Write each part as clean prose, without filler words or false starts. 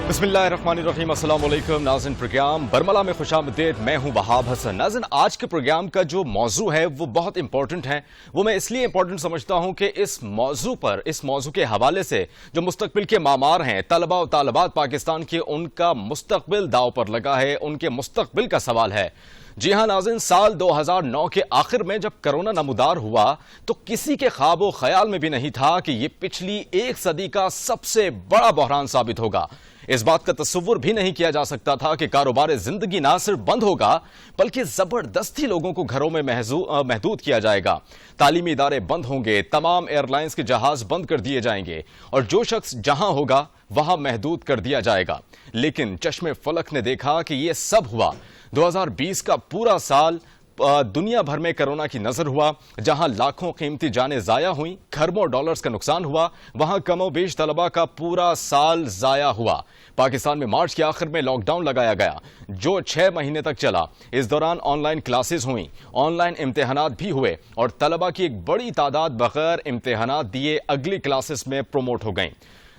बिस्मिल्लाहिर्रहमानिर्रहीम, अस्सलाम वालेकुम नाज़रीन। प्रोग्राम बरमला में खुशामदीद। मैं हूं वहाब हसन। नाज़रीन, आज के प्रोग्राम का जो मौजू है वो बहुत इंपॉर्टेंट है। वो मैं इसलिए इंपॉर्टेंट समझता हूं कि इस मौजू के हवाले से जो मुस्तकबिल के मामार हैं, तलबा और तालिबात पाकिस्तान के, उनका मुस्तकबिल दाव पर लगा है, उनके मुस्तकबिल का सवाल है। जी हां नाज़रीन, साल 2009 के आखिर में जब कोरोना नमूदार हुआ तो किसी के ख्वाबो ख्याल में भी नहीं था कि यह पिछली एक सदी का सबसे बड़ा बहरान साबित होगा। इस बात का तस्वुर भी नहीं किया जा सकता था कि कारोबार जिंदगी ना सिर्फ बंद होगा बल्कि जबरदस्ती लोगों को घरों में महदूद किया जाएगा। तालीमी इदारे बंद होंगे, तमाम एयरलाइंस के जहाज बंद कर दिए जाएंगे और जो शख्स जहां होगा वहां महदूद कर दिया जाएगा। लेकिन चश्मे फलक ने देखा कि यह सब हुआ। 2020 का पूरा साल दुनिया भर में कोरोना की नजर हुआ। जहां लाखों कीमती जानें जाया हुई, खरबों डॉलर्स का नुकसान हुआ, वहां कमोबेश तलबा का पूरा साल जाया हुआ। पाकिस्तान में मार्च के आखिर में लॉकडाउन लगाया गया जो 6 महीने तक चला। इस दौरान ऑनलाइन क्लासेस हुई, ऑनलाइन इम्तिहानात भी हुए और तलबा की एक बड़ी तादाद बगैर इम्तिहानात दिए अगली क्लासेस में प्रोमोट हो गई।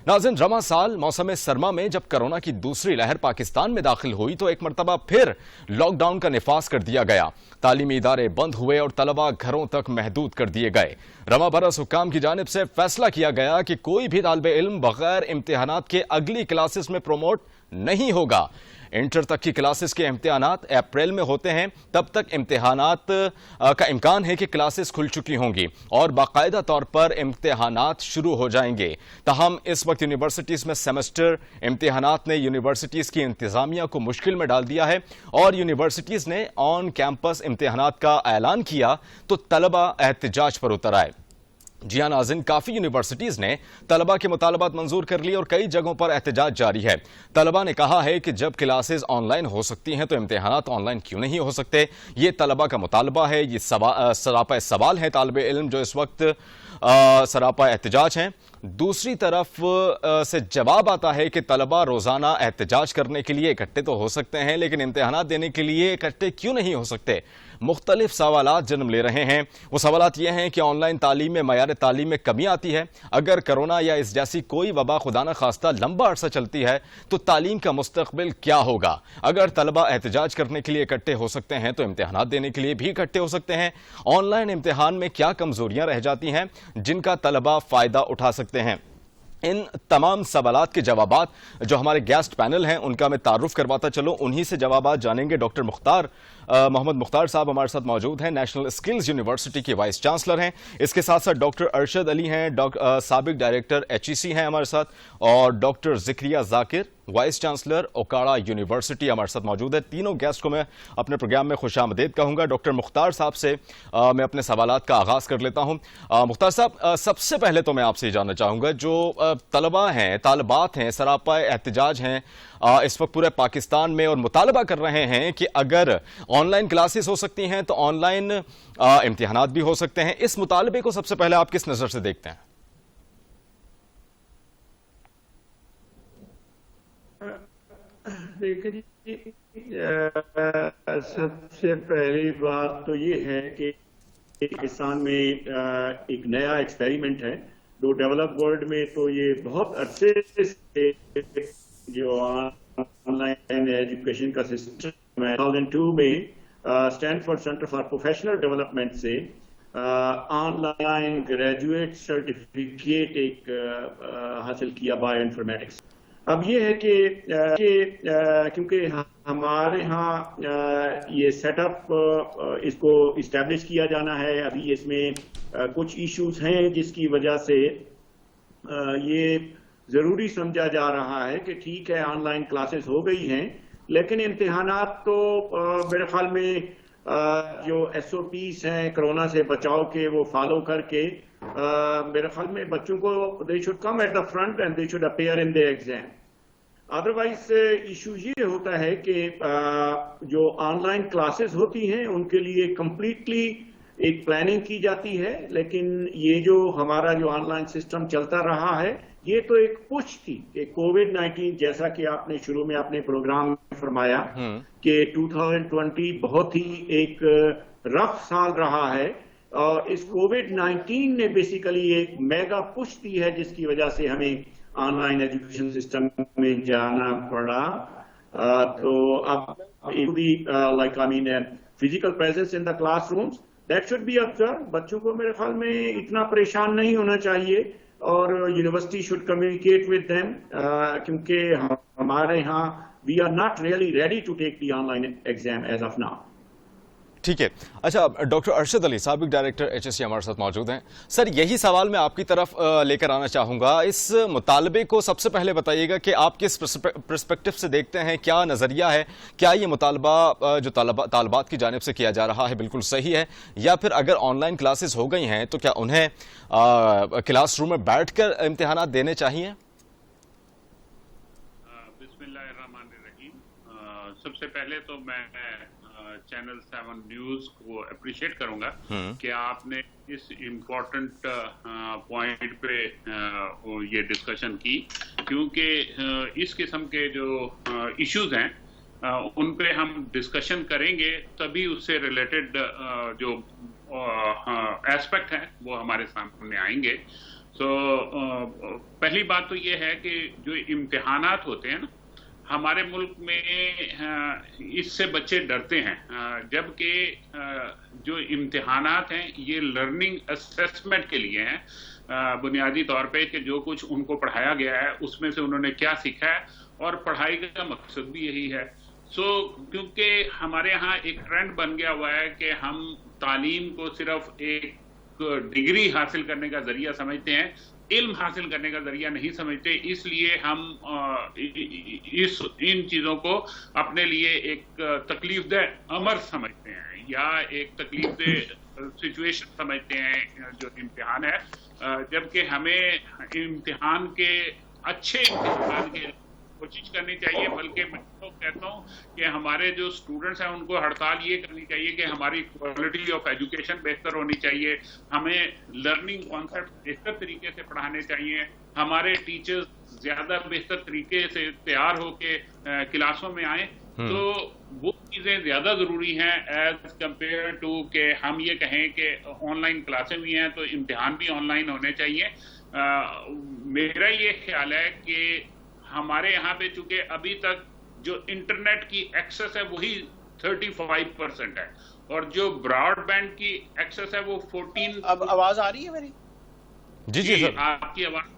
नाज़रीन, रवां साल मौसम सरमा में जब कोरोना की दूसरी लहर पाकिस्तान में दाखिल हुई तो एक मरतबा फिर लॉकडाउन का निफाज कर दिया गया। तालीमी इदारे बंद हुए और तलबा घरों तक महदूद कर दिए गए। रवां बरस हुक्काम की जानिब से फैसला किया गया कि कोई भी तालिबे इल्म बगैर इम्तिहानात के अगली क्लासेस में प्रोमोट नहीं होगा। इंटर तक की क्लासेस के इम्तिहानात अप्रैल में होते हैं। तब तक इम्तिहानात का इम्कान है कि क्लासेस खुल चुकी होंगी और बाकायदा तौर पर इम्तिहानात शुरू हो जाएंगे। ताहम इस वक्त यूनिवर्सिटीज में सेमेस्टर इम्तिहानात ने यूनिवर्सिटीज की इंतजामिया को मुश्किल में डाल दिया है और यूनिवर्सिटीज ने ऑन कैंपस इम्तिहानात का ऐलान किया तो तलबा एहतजाज पर उतर आए। जी हां नाज़रीन, काफी यूनिवर्सिटीज ने तलबा के मुतालबात मंजूर कर लिए और कई जगहों पर एहतजाज जारी है। तलबा ने कहा है कि जब क्लासेस ऑनलाइन हो सकती हैं तो इम्तिहानात ऑनलाइन क्यों नहीं हो सकते। ये तलबा का मुतालबा है, ये सरापा सवाल है तालिबे इल्म जो इस वक्त सरापा एहतजाज हैं। दूसरी तरफ से जवाब आता है कि तलबा रोजाना एहतजाज करने के लिए इकट्ठे तो हो सकते हैं लेकिन इम्तिहानात देने के लिए इकट्ठे क्यों नहीं हो सकते। मुख्तलिफ सवालात जन्म ले रहे हैं। वो सवालात ये हैं कि ऑनलाइन तालीम में मयार तालीम में कमी आती है। अगर कोरोना या इस जैसी कोई वबा खुदा न खास्ता लंबा अरसा चलती है तो तालीम का मुस्तकबिल क्या होगा। अगर तलबा एहतजाज करने के लिए इकट्ठे हो सकते हैं तो इम्तिहानात देने के लिए भी इकट्ठे हो सकते हैं। ऑनलाइन इम्तिहान में क्या कमजोरियां रह जाती हैं जिनका तलबा फायदा उठा सकते हैं। इन तमाम सवालात के जवाबात जो हमारे गेस्ट पैनल हैं उनका मैं तारुफ करवाता चलूं, उन्हीं से जवाबात जानेंगे। डॉक्टर मोहम्मद मुख्तार साहब हमारे साथ मौजूद हैं, नेशनल स्किल्स यूनिवर्सिटी के वाइस चांसलर हैं। इसके साथ साथ डॉक्टर अरशद अली हैं, साबिक डायरेक्टर HEC हैं हमारे साथ, और doctor Zakariya Zakir vice chancellor Okara university हमारे साथ मौजूद है। तीनों गेस्ट को मैं अपने प्रोग्राम में खुशामदीद कहूंगा। डॉक्टर मुख्तार साहब से मैं अपने सवालात का आगाज कर लेता हूं। मुख्तार साहब, सबसे पहले तो मैं आपसे ये जानना चाहूंगा, जो तलबा हैं, तालिबात हैं, सरापा एहतजाज हैं इस वक्त पूरे पाकिस्तान में और मुतालबा कर रहे हैं कि अगर ऑनलाइन क्लासेस हो सकती हैं तो ऑनलाइन इम्तिहानात भी हो सकते हैं। इस मुतालबे को सबसे पहले आप किस नजर से देखते हैं? देखिए, सबसे पहली बात तो ये है कि पाकिस्तान में एक नया एक्सपेरिमेंट है। जो डेवलप वर्ल्ड में तो ये बहुत अरसे से जो ऑनलाइन एजुकेशन का सिस्टम है, 2002 में Stanford centre for professional development से ऑनलाइन ग्रेजुएट सर्टिफिकेट एक हासिल किया बायो इन्फॉर्मेटिक्स। अब ये है कि क्योंकि हमारे यहाँ ये सेटअप इसको इस्टेब्लिश किया जाना है, अभी इसमें कुछ इश्यूज हैं जिसकी वजह से ये ज़रूरी समझा जा रहा है कि ठीक है ऑनलाइन क्लासेस हो गई हैं लेकिन इम्तिहानात तो मेरे ख्याल में जो SOPs हैं कोरोना से बचाव के वो फॉलो करके मेरे ख्याल में बच्चों को they should come at the front and they should appear in the exam. Otherwise issue ये होता है कि जो ऑनलाइन क्लासेस होती हैं उनके लिए कंप्लीटली एक प्लानिंग की जाती है, लेकिन ये जो हमारा जो ऑनलाइन सिस्टम चलता रहा है ये तो एक पुश थी कि कोविड-19, जैसा कि आपने शुरू में अपने प्रोग्राम में फरमाया कि 2020 बहुत ही एक रफ साल रहा है और इस कोविड-19 ने बेसिकली एक मेगा पुश दी है जिसकी वजह से हमें ऑनलाइन एजुकेशन सिस्टम में जाना पड़ा, तो अब it be like I mean physical presence in the classrooms that should be observe. बच्चों को मेरे ख्याल में इतना परेशान नहीं होना चाहिए, और university should communicate with them, क्योंकि हमारे यहाँ we are not really ready to take the online exam as of now. ठीक है। अच्छा, डॉक्टर अरशद अली, साबिक डायरेक्टर HSC हमारे साथ मौजूद हैं। सर, यही सवाल मैं आपकी तरफ लेकर आना चाहूँगा। इस मुतालबे को सबसे पहले बताइएगा कि आप किस पर्सपेक्टिव से देखते हैं, क्या नज़रिया है, क्या ये मुतालबा जो तालबात की जानिब से किया जा रहा है बिल्कुल सही है, या फिर अगर ऑनलाइन क्लासेस हो गई हैं तो क्या उन्हें क्लासरूम में बैठकर इम्तिहानात देने चाहिए? बिस्मिल्लाहिर्रहमानिर्रहीम। सबसे पहले तो मैं चैनल 7 न्यूज को अप्रिशिएट करूंगा कि आपने इस इम्पोर्टेंट पॉइंट पे ये डिस्कशन की, क्योंकि इस किस्म के जो इश्यूज हैं उन पे हम डिस्कशन करेंगे तभी उससे रिलेटेड जो एस्पेक्ट हैं वो हमारे सामने आएंगे। तो पहली बात तो ये है कि जो इम्तिहानात होते हैं ना, हमारे मुल्क में इससे बच्चे डरते हैं, जबकि जो इम्तिहानात हैं ये लर्निंग असेसमेंट के लिए हैं, बुनियादी तौर पे कि जो कुछ उनको पढ़ाया गया है उसमें से उन्होंने क्या सीखा है, और पढ़ाई का मकसद भी यही है। क्योंकि हमारे यहाँ एक ट्रेंड बन गया हुआ है कि हम तालीम को सिर्फ एक डिग्री हासिल करने का जरिया समझते हैं, इल्म हासिल करने का जरिया नहीं समझते, इसलिए हम इन चीजों को अपने लिए एक तकलीफदेह अमर समझते हैं या एक तकलीफदेह सिचुएशन समझते हैं जो इम्तिहान है, जबकि हमें इम्तिहान के अच्छे इम्तिहान के कोशिश करनी चाहिए। बल्कि मैं तो कहता हूँ कि हमारे जो स्टूडेंट्स हैं उनको हड़ताल ये करनी चाहिए कि हमारी क्वालिटी ऑफ एजुकेशन बेहतर होनी चाहिए, हमें लर्निंग कॉन्सेप्ट बेहतर तरीके से पढ़ाने चाहिए, हमारे टीचर्स ज्यादा बेहतर तरीके से तैयार होके क्लासों में आए। तो वो चीजें ज्यादा जरूरी हैं एज कंपेयर टू के हम ये कहें कि ऑनलाइन क्लासें भी हैं तो इम्तिहान भी ऑनलाइन होने चाहिए। मेरा ये ख्याल है कि हमारे यहाँ पे चूंकि अभी तक जो इंटरनेट की एक्सेस है वही 35% है, और जो ब्रॉडबैंड की एक्सेस है वो 14। अब आवाज आ रही है मेरी? जी जी सर, आपकी आवाज,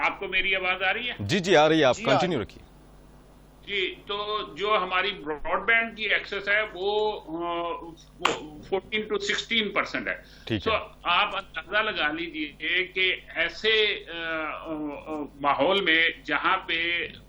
आपको मेरी आवाज आ रही है? जी जी आ रही है, आप कंटिन्यू रखिए। जी, तो जो हमारी ब्रॉडबैंड की एक्सेस है वो 14 to 16% है। ठीक तो है। आप अंदाजा लगा लीजिए कि ऐसे माहौल में जहां पे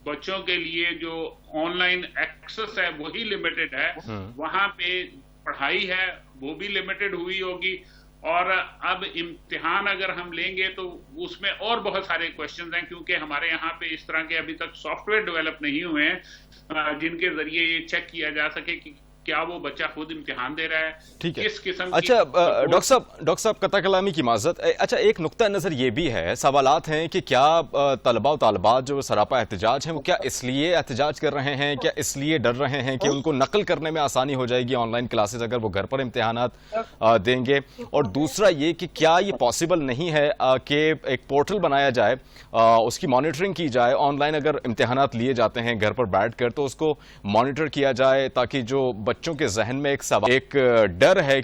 बच्चों के लिए जो ऑनलाइन एक्सेस है वही लिमिटेड है, वहां पे पढ़ाई है वो भी लिमिटेड हुई होगी, और अब इम्तिहान अगर हम लेंगे तो उसमें और बहुत सारे क्वेश्चंस हैं, क्योंकि हमारे यहाँ पे इस तरह के अभी तक सॉफ्टवेयर डेवलप नहीं हुए हैं जिनके जरिए ये चेक किया जा सके कि क्या वो बच्चा खुद इम्तिहान दे रहा है, ठीक है। किस किस्म की। अच्छा डॉक्टर साहब कता कलामी की माजरत। अच्छा, एक नुक्ता नज़र ये भी है, सवालात हैं कि क्या तलबा और तालबात जो सरापा एहतजाज हैं वो क्या इसलिए एहतजाज कर रहे हैं, क्या इसलिए डर रहे हैं कि उनको नकल करने में आसानी हो जाएगी ऑनलाइन क्लासेस अगर वो घर पर इम्तिहानात देंगे, और दूसरा ये कि क्या ये पॉसिबल नहीं है कि एक पोर्टल बनाया जाए, उसकी मॉनिटरिंग की जाए, ऑनलाइन अगर इम्तिहानात लिए जाते हैं घर पर बैठ कर तो उसको मॉनिटर किया जाए, ताकि जो बच्चों के जहन में एक डर है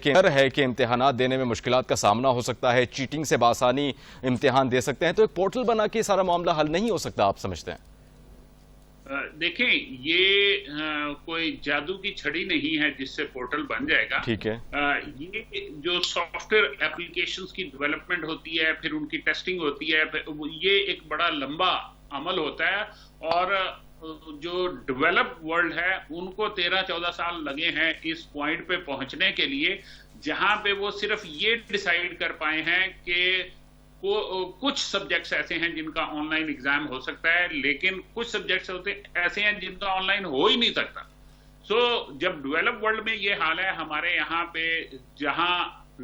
कि इम्तिहानात देने में मुश्किलात का सामना हो सकता है, चीटिंग से बासानी इम्तिहान दे सकते हैं, तो एक पोर्टल बना के सारा मामला हल नहीं हो सकता, आप समझते हैं? देखें, ये कोई जादू की छड़ी नहीं है जिससे पोर्टल बन जाएगा। ठीक है। ये जो सॉफ्टवेयर एप्लीकेशंस की डेवलपमेंट होती है, फिर उनकी टेस्टिंग होती है, ये एक बड़ा लंबा अमल होता है, और जो डेवलप्ड वर्ल्ड है उनको 13-14 साल लगे हैं इस पॉइंट पे पहुंचने के लिए, जहां पे वो सिर्फ ये डिसाइड कर पाए हैं कि कुछ सब्जेक्ट्स ऐसे हैं जिनका ऑनलाइन एग्जाम हो सकता है, लेकिन कुछ सब्जेक्ट्स ऐसे हैं जिनका ऑनलाइन हो ही नहीं सकता। जब डेवलप वर्ल्ड में ये हाल है, हमारे यहाँ पे जहां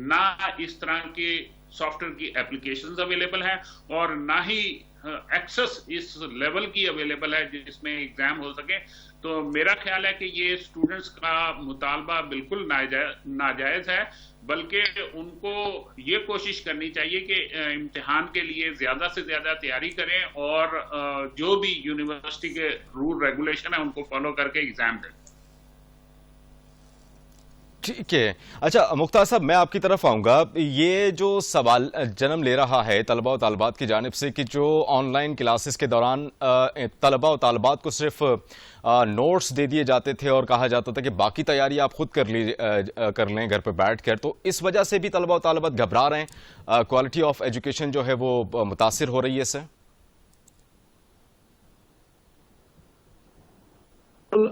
ना इस तरह के सॉफ्टवेयर की एप्लीकेशंस अवेलेबल हैं और ना ही एक्सेस इस लेवल की अवेलेबल है जिसमें एग्जाम हो सके, तो मेरा ख्याल है कि ये स्टूडेंट्स का मुतालबा बिल्कुल नाजायज है, बल्कि उनको ये कोशिश करनी चाहिए कि इम्तिहान के लिए ज्यादा से ज्यादा तैयारी करें और जो भी यूनिवर्सिटी के रूल रेगुलेशन है उनको फॉलो करके एग्जाम दें। ठीक है। अच्छा मुख्तार साहब, मैं आपकी तरफ आऊंगा। ये जो सवाल जन्म ले रहा है तलबा और तालबात की जानिब से कि जो ऑनलाइन क्लासेस के दौरान तलबा और तालबात को सिर्फ नोट्स दे दिए जाते थे और कहा जाता था कि बाकी तैयारी आप खुद कर लें घर पर बैठ कर, तो इस वजह से भी तलबा और तालबात घबरा रहे हैं, क्वालिटी ऑफ एजुकेशन जो है वो मुतासिर हो रही है इससे।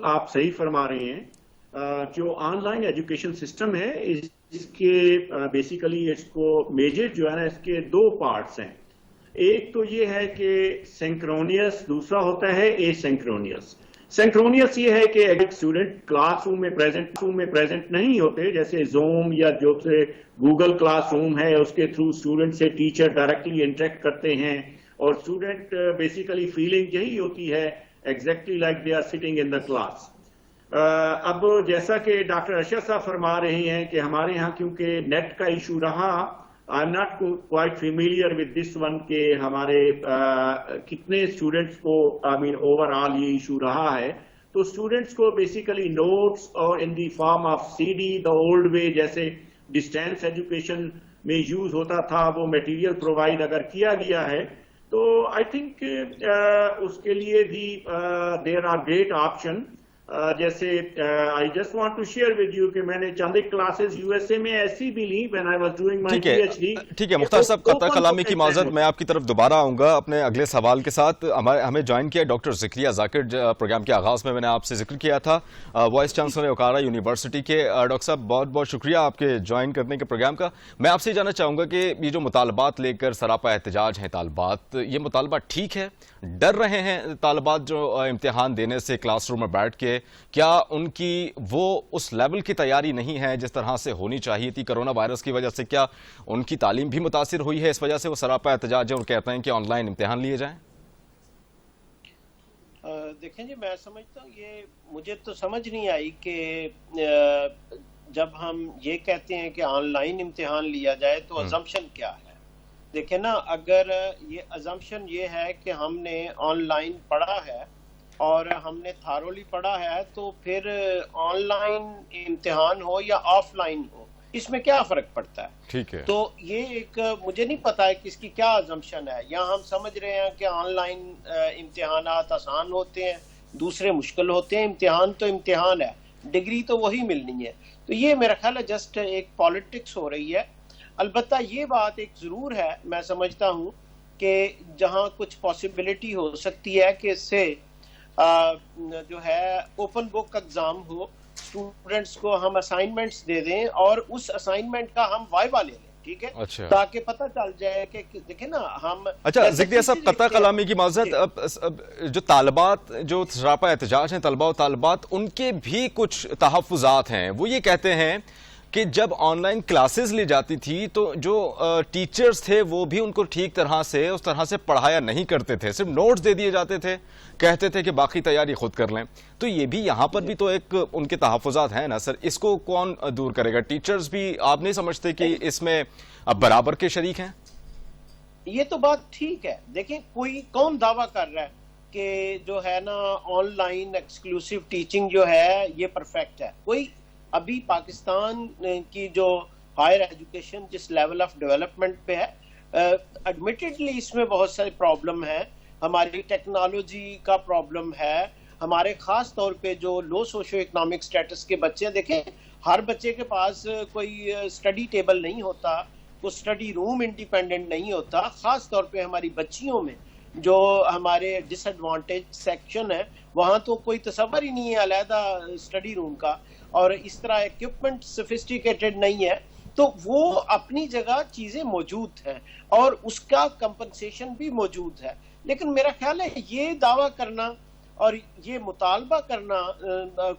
आप सही फरमा रहे हैं। जो ऑनलाइन एजुकेशन सिस्टम है इसके बेसिकली इसको मेजर जो है ना, इसके दो पार्ट्स हैं। एक तो ये है कि सिंक्रोनियस, दूसरा होता है एसिंक्रोनियस। सिंक्रोनियस ये है कि अगर स्टूडेंट क्लासरूम में प्रेजेंट नहीं होते, जैसे जूम या जो से गूगल क्लासरूम है उसके थ्रू स्टूडेंट से टीचर डायरेक्टली इंटरेक्ट करते हैं और स्टूडेंट बेसिकली फीलिंग यही होती है exactly like they are sitting in the class. अब जैसा कि डॉक्टर अरशद साहब फरमा रहे हैं कि हमारे यहाँ क्योंकि नेट का इशू रहा, I am not quite familiar with this one के हमारे कितने स्टूडेंट्स को ओवरऑल ये इशू रहा है। तो स्टूडेंट्स को बेसिकली नोट्स और in the form of CD the old way जैसे डिस्टेंस एजुकेशन में यूज होता था, वो मटेरियल प्रोवाइड अगर किया गया है तो आई थिंक उसके लिए भी देयर आर ग्रेट ऑप्शन। जैसे I just want to share with you कि मैंने चंद क्लासेस यूएसए में ऐसी भी ली when I was doing my PhD. ठीक है मुख्तार साहब, कतर कलामी की माजरत, मैं आपकी तरफ दोबारा आऊंगा अपने अगले सवाल के साथ। हमें ज्वाइन किया डॉक्टर ज़िक्रिया ज़ाकिर, प्रोग्राम के आगाज में मैंने आपसे जिक्र किया था, वाइस चांसलर ओकारा यूनिवर्सिटी के। डॉक्टर साहब बहुत बहुत शुक्रिया आपके ज्वाइन करने के प्रोग्राम का। मैं आपसे जानना चाहूंगा कि ये जो मुतालबात लेकर सरापा एहतजाज हैं तालबात, ये मुतालबा ठीक है? डर रहे हैं तालबात जो इम्तिहान देने से क्लासरूम में बैठ के? क्या उनकी वो उस लेवल की तैयारी नहीं है जिस तरह से होनी चाहिए थी? कोरोना वायरस की वजह से क्या उनकी तालीम भी मुतासिर हुई है? इस वजह से वो सरापा एहतजाज है और कहते हैं कि ऑनलाइन इम्तिहान लिए जाएं। देखें जी, मैं समझता हूँ ये मुझे तो समझ नहीं आई कि जब हम ये कहते हैं कि ऑनलाइन इम्तिहान लिया जाए तो अजम्पशन क्या है। देखें ना, अगर ये अजम्पशन ये है कि हमने ऑनलाइन पढ़ा है और हमने थारोली पढ़ा है, तो फिर ऑनलाइन इम्तिहान हो या ऑफलाइन हो इसमें क्या फर्क पड़ता है? ठीक है। तो ये एक मुझे नहीं पता है कि इसकी क्या अजम्पशन है। या हम समझ रहे हैं कि ऑनलाइन इम्तिहानात आसान होते हैं, दूसरे मुश्किल होते हैं। इम्तिहान तो इम्तिहान है, डिग्री तो वही मिलनी है। तो ये मेरा ख्याल है जस्ट एक पॉलिटिक्स हो रही है। अलबत्ता ये बात एक जरूर है, मैं समझता हूँ कि जहाँ कुछ पॉसिबिलिटी हो सकती है कि इससे जो है ओपन बुक एग्जाम हो, स्टूडेंट्स को हम असाइनमेंट्स दे दें और उस असाइनमेंट का हम वाइवा ले लें, ठीक है? अच्छा। ताकि पता चल जाए कि देखें ना हम। अच्छा ज़िक्रिया साहब, कतर कलामी की माज़रत, जो तालबात जो सरापा एहतजाज हैं तलबा और तालबात, उनके भी कुछ तहफ़्फ़ुज़ात हैं। वो ये कहते हैं कि जब ऑनलाइन क्लासेस ली जाती थी तो जो टीचर्स थे वो भी उनको ठीक तरह से उस तरह से पढ़ाया नहीं करते थे, सिर्फ नोट्स दे दिए जाते थे, कहते थे कि बाकी तैयारी खुद कर लें। तो ये भी यहाँ पर भी तो एक उनके तहफ़्फ़ुज़ात हैं ना सर, इसको कौन दूर करेगा? टीचर्स भी आप नहीं समझते कि इसमें अब बराबर के शरीक हैं? ये तो बात ठीक है। देखिए, कोई कौन दावा कर रहा है कि जो है ना ऑनलाइन एक्सक्लूसिव टीचिंग जो है ये परफेक्ट है? कोई अभी पाकिस्तान की जो हायर एजुकेशन जिस लेवल ऑफ डेवलपमेंट पे है, एडमिटेडली इसमें बहुत सारी प्रॉब्लम है। हमारी टेक्नोलॉजी का प्रॉब्लम है, हमारे खास तौर पे जो लो सोशो इकोनॉमिक स्टेटस के बच्चे, देखें हर बच्चे के पास कोई स्टडी टेबल नहीं होता, कोई स्टडी रूम इंडिपेंडेंट नहीं होता। खास तौर पे हमारी बच्चियों में जो हमारे डिसएडवांटेज सेक्शन है वहाँ तो कोई तसव्वुर ही नहीं है अलहदा स्टडी रूम का, और इस तरह इक्विपमेंट सोफिस्टिकेटेड नहीं है। तो वो अपनी जगह चीजें मौजूद हैं और उसका कंपनसेशन भी मौजूद है। लेकिन मेरा ख्याल है ये दावा करना और ये मुतालबा करना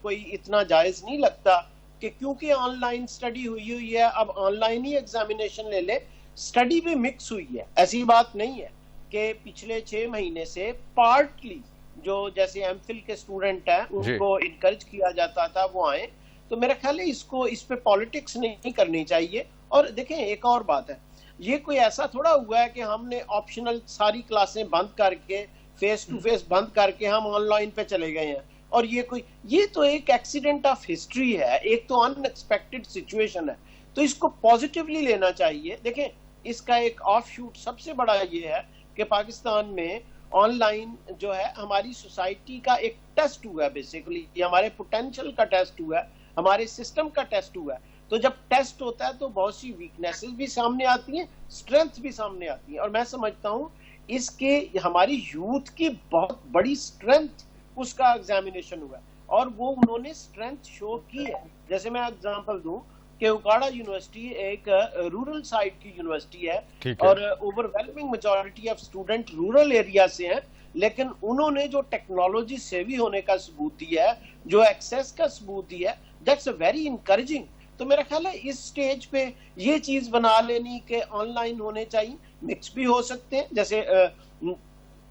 कोई इतना जायज नहीं लगता कि क्योंकि ऑनलाइन स्टडी हुई है अब ऑनलाइन ही एग्जामिनेशन ले ले। स्टडी भी मिक्स हुई है, ऐसी बात नहीं है कि पिछले 6 महीने से पार्टली जो जैसे एमफिल के स्टूडेंट हैं उनको इनकरेज किया जाता था वो आए, तो मेरा ख्याल है इस पे पॉलिटिक्स नहीं करनी चाहिए। और देखें एक और बात है, ये कोई ऐसा थोड़ा हुआ है कि हमने ऑप्शनल सारी क्लासें बंद करके फेस टू फेस बंद करके हम ऑनलाइन पे चले गए हैं, और ये तो एक एक्सीडेंट ऑफ हिस्ट्री है, एक तो अनएक्सपेक्टेड सिचुएशन है, तो इसको पॉजिटिवली लेना चाहिए। देखें इसका एक ऑफ शूट सबसे बड़ा ये है कि पाकिस्तान में ऑनलाइन जो है हमारी सोसाइटी का एक टेस्ट हुआ है, बेसिकली हमारे पोटेंशियल का टेस्ट हुआ है, हमारे सिस्टम का टेस्ट हुआ है। तो जब टेस्ट होता है तो बहुत सी वीकनेसेस भी सामने आती हैं, स्ट्रेंथ भी सामने आती है, और मैं समझता हूँ इसके हमारी यूथ की बहुत बड़ी स्ट्रेंथ उसका एग्जामिनेशन हुआ है, और वो उन्होंने स्ट्रेंथ शो की है। जैसे मैं एग्जांपल दूं कि उकाड़ा यूनिवर्सिटी एक रूरल साइड की यूनिवर्सिटी है और overwhelming majority of student rural area से हैं, लेकिन उन्होंने जो टेक्नोलॉजी सेवी होने का सबूत दिया है, जो एक्सेस का सबूत दिया है, दैट्स अ वेरी इनकरेजिंग। तो मेरा ख्याल है इस स्टेज पे ये चीज बना लेनी कि ऑनलाइन होने चाहिए, मिक्स भी हो सकते हैं। जैसे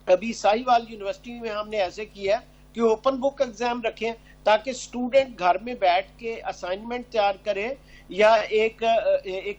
अभी साहिवाल यूनिवर्सिटी में हमने ऐसे किया है कि ओपन बुक एग्जाम रखें ताकि स्टूडेंट घर में बैठ के असाइनमेंट तैयार करे या एक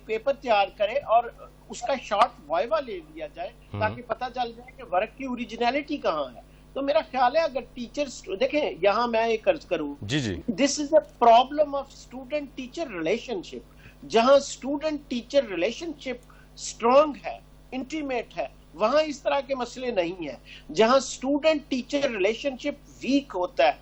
पेपर तैयार करे और उसका शॉर्ट वाइवा ले लिया जाए, ताकि पता चल जाए कि वर्क की ओरिजिनलिटी कहाँ है। तो मेरा ख्याल है अगर टीचर्स देखें, यहाँ मैं एक अर्ज करूं, this is a problem of student teacher relationship. जहां स्टूडेंट टीचर रिलेशनशिप स्ट्रांग है, इंटीमेट है, वहां इस तरह के मसले नहीं है। जहां स्टूडेंट टीचर रिलेशनशिप वीक होता है,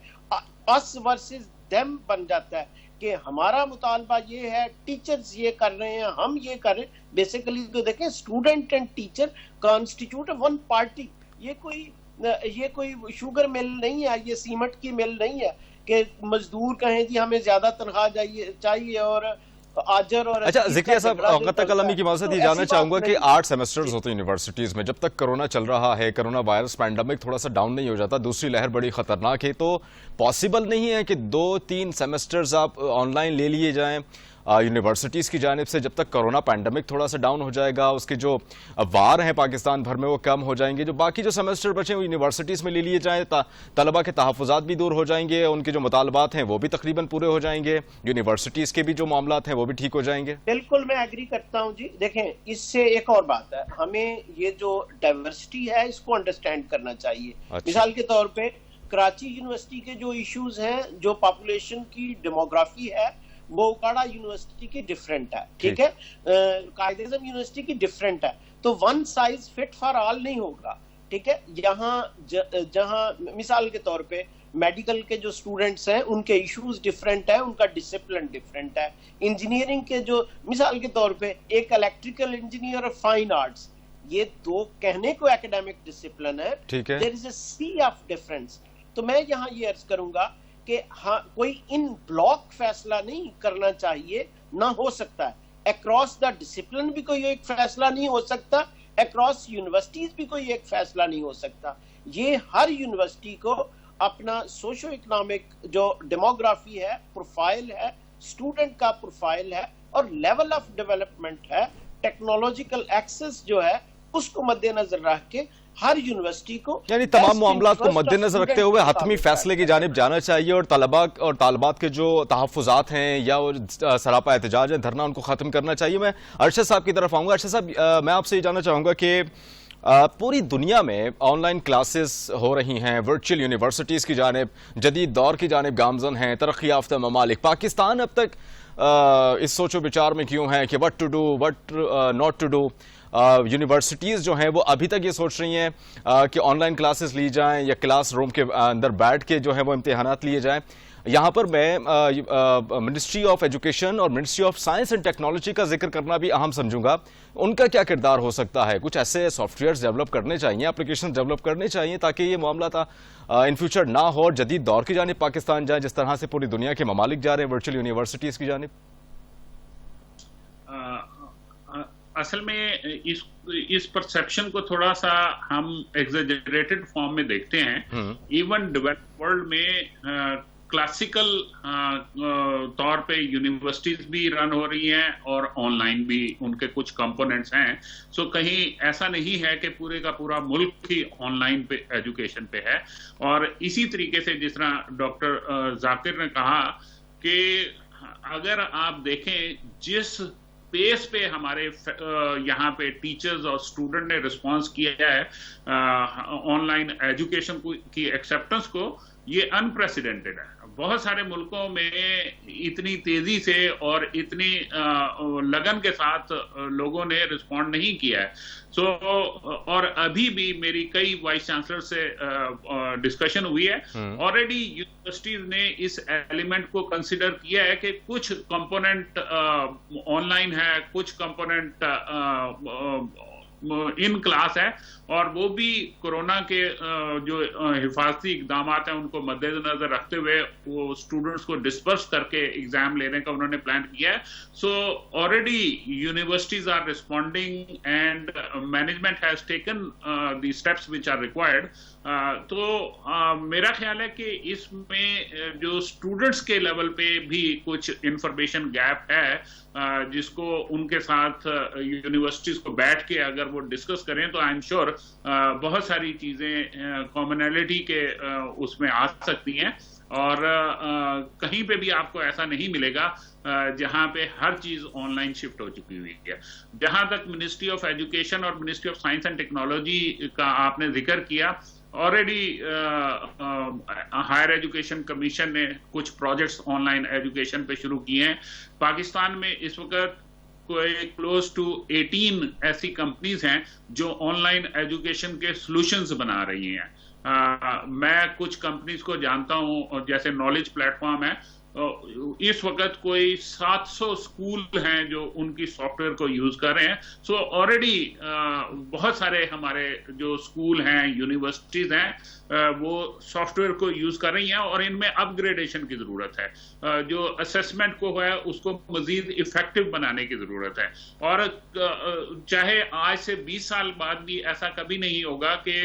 अस वर्सेस देम बन जाता है कि हमारा मुतालबा ये है, टीचर्स ये कर रहे हैं, हम ये कर रहे हैं। बेसिकली तो देखें student and teacher constitute one party. ये कोई शुगर मिल नहीं है, ये सीमेंट की मिल नहीं है कि मजदूर कहें जी हमें ज्यादा तनख्वाह चाहिए और आजर और अच्छा ज़िक्रिया साहब, औक़त कलामी की माज़रत ये जानना चाहूंगा कि 8 सेमेस्टर्स होते हैं यूनिवर्सिटीज़ में, जब तक कोरोना चल रहा है, कोरोना वायरस पैंडेमिक थोड़ा सा डाउन नहीं हो जाता, दूसरी लहर बड़ी खतरनाक है, तो पॉसिबल नहीं है कि 2-3 सेमेस्टर्स आप ऑनलाइन ले लिए जाएं यूनिवर्सिटीज़ की जानिब से, जब तक कोरोना पैंडेमिक थोड़ा सा डाउन हो जाएगा, उसके जो वार हैं पाकिस्तान भर में वो कम हो जाएंगे, जो बाकी जो सेमेस्टर बचे वो यूनिवर्सिटीज़ में ले लिए जाएँ, तलबा के तहफ़्फ़ुज़ात भी दूर हो जाएंगे, उनके जो मुतालबात हैं वो भी तकरीबन पूरे हो जाएंगे, यूनिवर्सिटीज़ के भी जो मामलात हैं वो भी ठीक हो जाएंगे। बिल्कुल मैं एग्री करता हूँ जी। देखें इससे एक और बात है, हमें ये जो डाइवर्सिटी है इसको अंडरस्टैंड करना चाहिए। मिसाल के तौर पर कराची यूनिवर्सिटी के जो इशूज हैं, जो पॉपुलेशन की डेमोग्राफी है, वो उकाड़ा यूनिवर्सिटी की डिफरेंट है, ठीक है, कायद-ए-आज़म यूनिवर्सिटी की डिफरेंट है, तो one size fit for all नहीं होगा, ठीक है। जहां मिसाल के तौर पे मेडिकल के जो स्टूडेंट्स हैं उनके इश्यूज डिफरेंट है, उनका डिसिप्लिन डिफरेंट है। इंजीनियरिंग के जो मिसाल के तौर पे एक इलेक्ट्रिकल इंजीनियर और फाइन आर्ट्स, ये दो कहने को एकेडमिक डिसिप्लिन है, there is a sea of difference. तो मैं यहाँ ये अर्ज करूंगा कि हाँ, कोई इन ब्लॉक फैसला नहीं करना चाहिए, ना हो सकता है अक्रॉस द डिसिप्लिन भी कोई एक फैसला नहीं हो सकता, अक्रॉस यूनिवर्सिटीज भी कोई एक फैसला नहीं हो सकता। ये हर यूनिवर्सिटी को अपना सोशो इकोनॉमिक जो डेमोग्राफी है, प्रोफाइल है, स्टूडेंट का प्रोफाइल है और लेवल ऑफ डेवलपमेंट है, टेक्नोलॉजिकल एक्सेस जो है उसको मद्देनजर रख के हर यूनिवर्सिटी को, यानी तमाम मामलात को मद्देनजर रखते हुए हतमी फैसले की जानिब जाना चाहिए और तलबा और तालबात के जो तहफ़्फ़ुज़ात हैं या सरापा एहतजाज है, धरना, उनको ख़त्म करना चाहिए। मैं अरशद साहब की तरफ आऊँगा। अरशद साहब, मैं आपसे ये जानना चाहूँगा कि पूरी दुनिया में ऑनलाइन क्लासेस हो रही हैं, वर्चुअल यूनिवर्सिटीज़ की जानिब, जदीद दौर की जानिब गामज़न हैं तरक्की याफ्ता ममालिक। पाकिस्तान अब तक इस सोचो विचार में क्यों है कि what to do, what not to do? Universities जो हैं वो अभी तक ये सोच रही हैं कि ऑनलाइन क्लासेस ली जाएं या क्लास रूम के अंदर बैठ के जो है वो इम्तिहानात लिए जाएं। यहाँ पर मैं मिनिस्ट्री ऑफ एजुकेशन और ministry of science and technology का जिक्र करना भी अहम समझूंगा। उनका क्या किरदार हो सकता है? कुछ ऐसे सॉफ्टवेयर्स डेवलप करने चाहिए, एप्लीकेशन डेवलप करने चाहिए ताकि ये मामला इन फ्यूचर ना हो और जदीद दौर की जानिब पाकिस्तान जाए, जिस तरह से पूरी दुनिया के ममालिक जा रहे हैं वर्चुअल यूनिवर्सिटीज़ की जानिब। असल में इस परसेप्शन को थोड़ा सा हम एग्जेजरेटेड फॉर्म में देखते हैं। इवन डेवलप्ड वर्ल्ड में क्लासिकल तौर पे यूनिवर्सिटीज भी रन हो रही हैं और ऑनलाइन भी उनके कुछ कंपोनेंट्स हैं। सो कहीं ऐसा नहीं है कि पूरे का पूरा मुल्क ही ऑनलाइन पे एजुकेशन पे है। और इसी तरीके से जिस तरह डॉक्टर जाकिर ने कहा कि अगर आप देखें जिस पेस पे हमारे यहाँ पे टीचर्स और स्टूडेंट ने रिस्पांस किया है ऑनलाइन एजुकेशन की एक्सेप्टेंस को, ये अनप्रेसिडेंटेड है। बहुत सारे मुल्कों में इतनी तेजी से और इतनी लगन के साथ लोगों ने रिस्पॉन्ड नहीं किया है। सो और अभी भी मेरी कई वाइस चांसलर से डिस्कशन हुई है। ऑलरेडी यूनिवर्सिटीज ने इस एलिमेंट को कंसिडर किया है कि कुछ कंपोनेंट ऑनलाइन है, कुछ कंपोनेंट इन क्लास है, और वो भी कोरोना के जो हिफाजती इकदाम हैं उनको मद्देनजर रखते हुए वो स्टूडेंट्स को डिस्पर्स करके एग्जाम लेने का उन्होंने प्लान किया है। So already universities are responding and management has taken the steps which are required. तो मेरा ख्याल है कि इसमें जो स्टूडेंट्स के लेवल पे भी कुछ इंफॉर्मेशन गैप है, जिसको उनके साथ यूनिवर्सिटीज को बैठ के अगर वो डिस्कस करें तो आई एम श्योर बहुत सारी चीजें कॉमनैलिटी के उसमें आ सकती हैं। और कहीं पे भी आपको ऐसा नहीं मिलेगा जहां पे हर चीज ऑनलाइन शिफ्ट हो चुकी हुई है। जहां तक मिनिस्ट्री ऑफ एजुकेशन और ministry of science and technology का आपने जिक्र किया, ऑलरेडी हायर एजुकेशन कमीशन ने कुछ प्रोजेक्ट्स ऑनलाइन एजुकेशन पे शुरू किए हैं। पाकिस्तान में इस वक्त कोई क्लोज टू 18 ऐसी कंपनीज हैं जो ऑनलाइन एजुकेशन के सॉल्यूशंस बना रही हैं। मैं कुछ कंपनीज को जानता हूं, और जैसे नॉलेज प्लेटफॉर्म है, इस वक्त कोई 700 स्कूल हैं जो उनकी सॉफ्टवेयर को यूज कर रहे हैं। सो ऑलरेडी बहुत सारे हमारे जो स्कूल हैं, यूनिवर्सिटीज हैं, वो सॉफ्टवेयर को यूज कर रही हैं, और इनमें अपग्रेडेशन की जरूरत है। जो असेसमेंट को है उसको मजीद इफेक्टिव बनाने की जरूरत है। और चाहे आज से 20 साल बाद भी ऐसा कभी नहीं होगा कि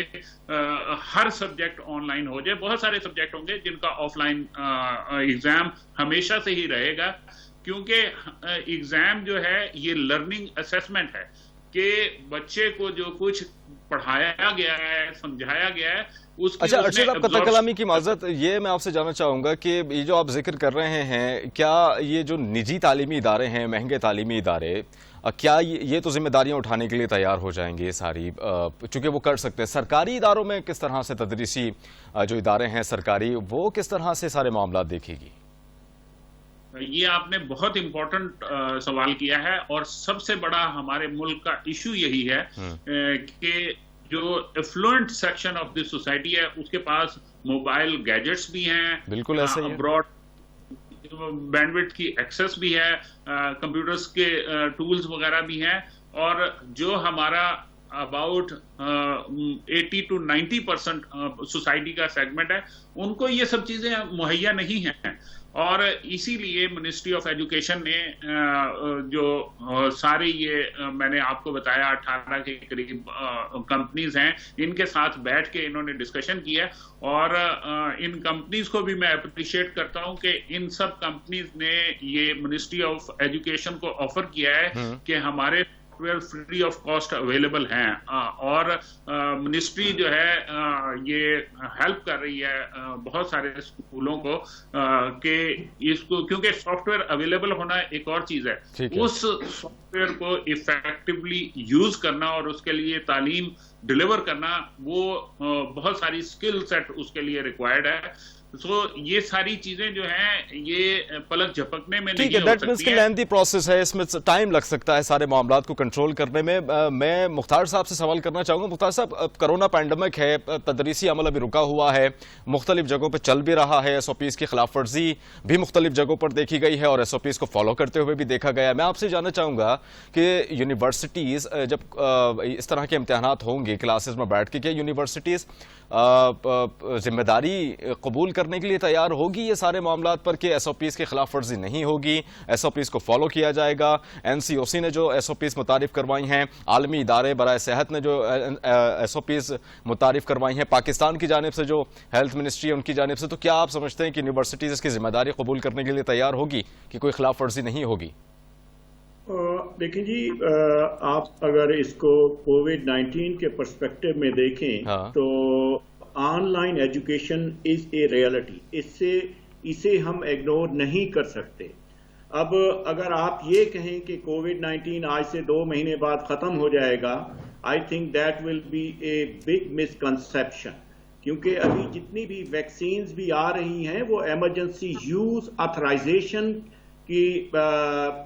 हर सब्जेक्ट ऑनलाइन हो जाए। बहुत सारे सब्जेक्ट होंगे जिनका ऑफलाइन एग्जाम हमेशा से ही रहेगा, क्योंकि एग्जाम जो है ये लर्निंग असेसमेंट है कि बच्चे को जो कुछ पढ़ाया गया है, समझाया गया है, उसकी अच्छा अर्शद साहब, कतला कलामी की माजरत, ये मैं आपसे जानना चाहूंगा कि ये जो आप जिक्र कर रहे हैं, क्या ये जो निजी तालीमी इदारे हैं, महंगे तालीमी इदारे, क्या ये तो जिम्मेदारियां उठाने के लिए तैयार हो जाएंगे ये सारी, चूंकि वो कर सकते हैं? सरकारी इदारों में किस तरह से तदरीसी जो इदारे हैं सरकारी, वो किस तरह से सारे मामला देखेगी? ये आपने बहुत इंपॉर्टेंट सवाल किया है, और सबसे बड़ा हमारे मुल्क का इशू यही है कि जो affluent section of the society है उसके पास मोबाइल गैजेट्स भी हैं, बिल्कुल ऐसा ही है, ब्रॉड बैंडविड्थ की एक्सेस भी है, कंप्यूटर्स के टूल्स वगैरह भी हैं, और जो हमारा अबाउट 80 to 90% सोसाइटी का सेगमेंट है, उनको ये सब चीजें मुहैया नहीं हैं। और इसीलिए मिनिस्ट्री ऑफ एजुकेशन ने जो सारी ये मैंने आपको बताया 18 के करीब कंपनीज हैं, इनके साथ बैठ के इन्होंने डिस्कशन किया। और इन कंपनीज को भी मैं अप्रिशिएट करता हूं कि इन सब कंपनीज ने ये मिनिस्ट्री ऑफ एजुकेशन को ऑफर किया है कि हमारे फ्री ऑफ कॉस्ट अवेलेबल हैं, और मिनिस्ट्री जो है ये हेल्प कर रही है बहुत सारे स्कूलों को कि इसको, क्योंकि सॉफ्टवेयर अवेलेबल होना एक और चीज है, उस सॉफ्टवेयर को इफेक्टिवली यूज करना और उसके लिए तालीम डिलीवर करना, वो बहुत सारी स्किल सेट उसके लिए रिक्वायर्ड है। तो ये सारी चीजें जो हैं ये पलक झपकने में नहीं हो सकती है। लेंथी प्रोसेस है, इसमें टाइम लग सकता है सारे मामलात को कंट्रोल करने में। मैं मुख्तार साहब से सवाल करना चाहूंगा। मुख्तार साहब, कोरोना पैंडमिक है, तदरीसी अमल अभी रुका हुआ है, मुख्तलिफ जगहों पर चल भी रहा है, SOPs की खिलाफ वर्जी भी मुख्तलिफ जगहों पर देखी गई है और SOPs को फॉलो करते हुए भी देखा गया है। मैं आपसे जानना चाहूंगा कि यूनिवर्सिटीज जब इस तरह के इम्तिहानात होंगे, क्लासेस में बैठ के? क्या यूनिवर्सिटीज जिम्मेदारी कबूल करने के लिए तैयार होगी ये सारे मामलात पर कि SOPs की खिलाफ वर्जी नहीं होगी, SOPs को फॉलो किया जाएगा? NCOC ने जो SOPs मुतारिफ करवाई हैं, आलमी इदारे बराए सेहत ने जो SOPs मुतारिफ करवाई हैं, पाकिस्तान की जानिब से जो हेल्थ मिनिस्ट्री है उनकी जानिब से, तो क्या आप समझते हैं कि यूनिवर्सिटीज इसकी जिम्मेदारी कबूल करने के लिए तैयार होगी कि कोई खिलाफ वर्जी नहीं होगी? देखिए जी, आप अगर इसको कोविड-19 के पर्सपेक्टिव में देखें, हाँ। तो online education is a reality, इसे हम इग्नोर नहीं कर सकते। अब अगर आप ये कहें कि कोविड-19 आज से 2 महीने बाद खत्म हो जाएगा, I think that will be a big misconception, क्योंकि अभी जितनी भी वैक्सीन्स भी आ रही हैं वो इमरजेंसी यूज ऑथराइजेशन की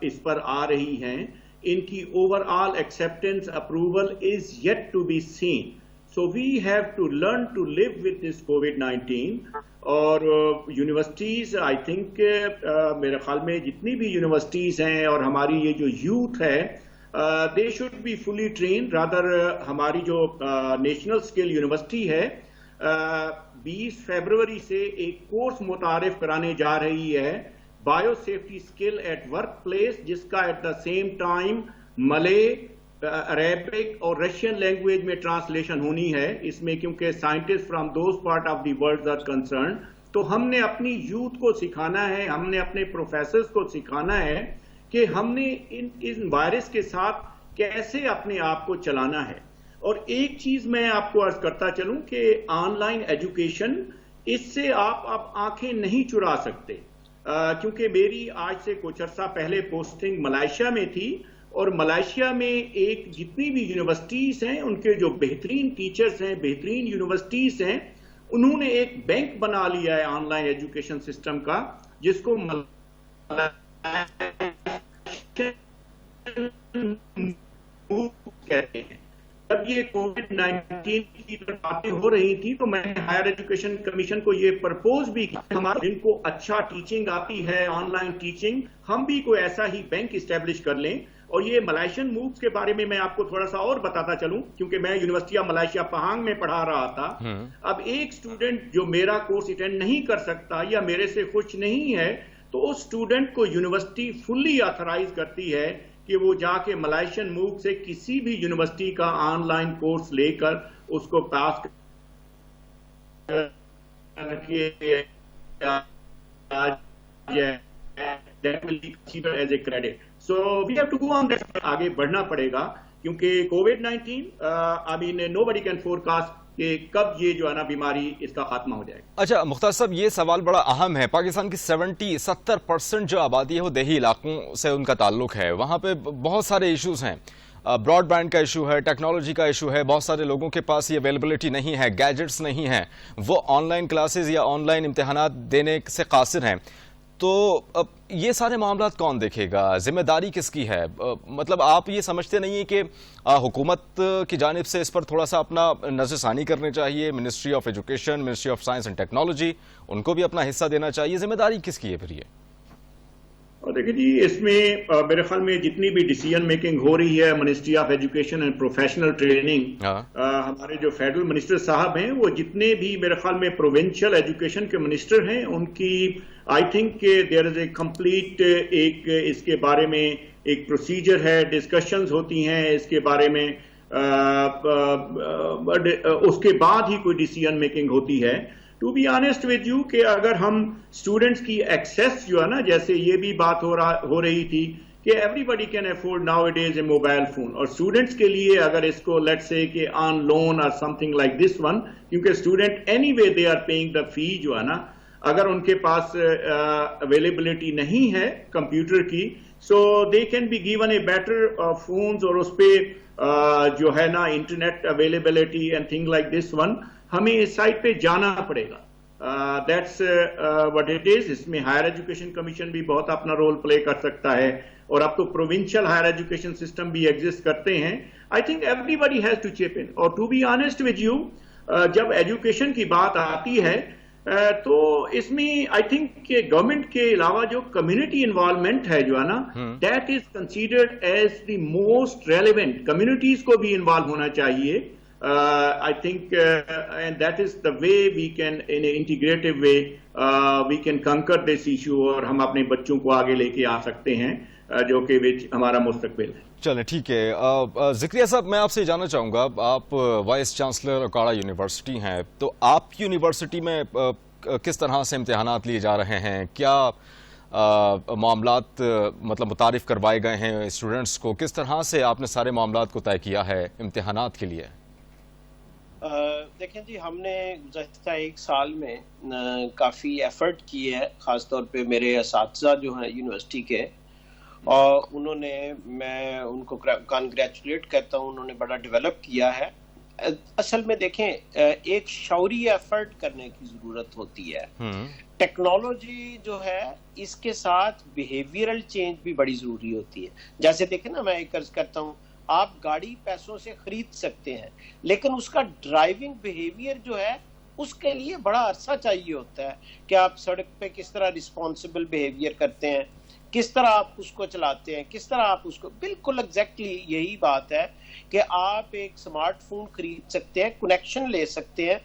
इस पर आ रही हैं। इनकी overall acceptance approval is yet to be seen, so we have to learn to live with this कोविड-19। और यूनिवर्सिटीज, आई थिंक मेरे ख्याल में जितनी भी यूनिवर्सिटीज हैं और हमारी ये जो यूथ है, they should be fully train. Rather हमारी जो नेशनल स्किल यूनिवर्सिटी है 20 फरवरी से एक कोर्स मुतारिफ कराने जा रही है, bio safety skill at work place, जिसका at the same time Malay, Arabic और रशियन लैंग्वेज में ट्रांसलेशन होनी है इसमें, क्योंकि scientist from those part of the world are concern. तो हमने अपनी यूथ को सिखाना है, हमने अपने प्रोफेसर्स को सिखाना है कि हमने इन वायरस के साथ कैसे अपने आप को चलाना है। और एक चीज मैं आपको अर्ज करता चलूं कि ऑनलाइन एजुकेशन, इससे आप अब आंखें नहीं चुरा सकते, क्योंकि मेरी आज से कुछ अर्सा पहले पोस्टिंग मलेशिया में थी, और मलेशिया में एक जितनी भी यूनिवर्सिटीज हैं उनके जो बेहतरीन टीचर्स हैं, बेहतरीन यूनिवर्सिटीज हैं, उन्होंने एक बैंक बना लिया है ऑनलाइन एजुकेशन सिस्टम का, जिसको कहते हैं। जब ये कोविड-19 की बातें हो रही थी तो मैंने हायर एजुकेशन कमीशन को ये प्रपोज भी किया, हमारे जिनको अच्छा टीचिंग आती है, ऑनलाइन टीचिंग, हम भी कोई ऐसा ही बैंक इस्टेब्लिश कर लें। और ये मलेशियन मूव्स के बारे में मैं आपको थोड़ा सा और बताता चलूं, क्योंकि मैं यूनिवर्सिटी ऑफ मलेशिया पहांग में पढ़ा रहा था। अब एक स्टूडेंट जो मेरा कोर्स अटेंड नहीं कर सकता या मेरे से खुश नहीं है, तो उस स्टूडेंट को यूनिवर्सिटी फुल्ली ऑथराइज करती है कि वो जाके मलेशियन मूव से किसी भी यूनिवर्सिटी का ऑनलाइन कोर्स लेकर उसको pass as a credit. So we have to go on that, आगे बढ़ना पड़ेगा, क्योंकि कोविड-19 I mean nobody can forecast कि कब ये जो है ना बीमारी इसका खात्मा हो जाएगा। अच्छा मुख्तार साहब, ये सवाल बड़ा अहम है। पाकिस्तान की 70% जो आबादी है वो देही इलाकों से उनका ताल्लुक है, वहाँ पे बहुत सारे इश्यूज हैं, ब्रॉडबैंड का इशू है, टेक्नोलॉजी का इशू है, बहुत सारे लोगों के पास ये अवेलेबिलिटी नहीं है, गैजेट्स नहीं हैं, वो ऑनलाइन क्लासेस या ऑनलाइन इम्तिहानात देने से कासिर हैं। तो ये सारे मामलात कौन देखेगा? जिम्मेदारी किसकी है? मतलब आप ये समझते नहीं है कि हुकूमत की जानिब से इस पर थोड़ा सा अपना नज़रसानी करनी चाहिए? Ministry of education, ministry of science and technology, उनको भी अपना हिस्सा देना चाहिए। जिम्मेदारी किसकी है फिर ये? और देखिए जी, इसमें मेरे ख्याल में जितनी भी डिसीजन मेकिंग हो रही है, ministry of education and professional training, हमारे जो फेडरल मिनिस्टर साहब हैं, वो जितने भी मेरे ख्याल में प्रोविंशियल एजुकेशन के मिनिस्टर हैं, उनकी I think there is a complete एक इसके बारे में एक प्रोसीजर है, डिस्कशंस होती हैं इसके बारे में, उसके बाद ही कोई डिसीजन मेकिंग होती है। To be honest with you कि अगर हम स्टूडेंट्स की एक्सेस जो है ना, जैसे ये भी बात हो रही थी कि everybody can afford now it is a mobile phone, और स्टूडेंट्स के लिए अगर इसको लेट्स से कि ऑन लोन और समथिंग लाइक दिस वन, क्योंकि student anyway they are paying the fee जो है ना, अगर उनके पास अवेलेबिलिटी नहीं है कंप्यूटर की, so they can be given a better phones, और उस पर जो है ना internet availability and thing like this one, हमें इस साइट पे जाना पड़ेगा। That's what it is. इसमें हायर एजुकेशन कमीशन भी बहुत अपना रोल प्ले कर सकता है, और अब तो प्रोविंशियल हायर एजुकेशन सिस्टम भी एग्जिस्ट करते हैं। I think everybody has to chip in. और to be honest with you, जब एजुकेशन की बात आती है तो इसमें आई थिंक कि गवर्नमेंट के अलावा जो कम्युनिटी इन्वॉल्वमेंट है जो है ना, that is considered as the most relevant. Communities को भी इन्वॉल्व होना चाहिए। I think, and that is the way we can, in an integrative way, we can conquer this issue, और हम अपने बच्चों को आगे लेके आ सकते हैं, जो कि विच हमारा मुस्तकबिल है। चलें, ठीक है। ज़िक्रिया साहब, मैं आपसे जानना चाहूँगा, आप वाइस चांसलर अकाड़ा यूनिवर्सिटी हैं, तो आप यूनिवर्सिटी में किस तरह से इम्तिहानात लिए जा रहे हैं? क्या मामलात मतलब मुतारिफ करवाए गए हैं स्टूडेंट्स को? किस तरह से आपने सारे मामलात को तय किया है इम्तिहानात के लिए? देखें जी, हमने गुज़श्ता एक साल में काफ़ी एफर्ट किए है, ख़ासतौर पे मेरे असातिज़ा जो हैं यूनिवर्सिटी के, और उन्होंने, मैं उनको कांग्रेचुलेट करता हूँ, उन्होंने बड़ा डेवलप किया है। असल में देखें, एक शौरी एफर्ट करने की ज़रूरत होती है। टेक्नोलॉजी जो है, इसके साथ बिहेवियरल चेंज भी बड़ी ज़रूरी होती है। जैसे देखें ना, मैं एक अर्ज करता हूँ, आप गाड़ी पैसों से खरीद सकते हैं, लेकिन उसका ड्राइविंग बिहेवियर जो है, उसके लिए बड़ा अरसा चाहिए होता है कि आप सड़क पे किस तरह रिस्पॉन्सिबल बिहेवियर करते हैं, किस तरह आप उसको चलाते हैं, किस तरह आप उसको, बिल्कुल एग्जैक्टली यही बात है कि आप एक स्मार्टफोन खरीद सकते हैं, कनेक्शन ले सकते हैं,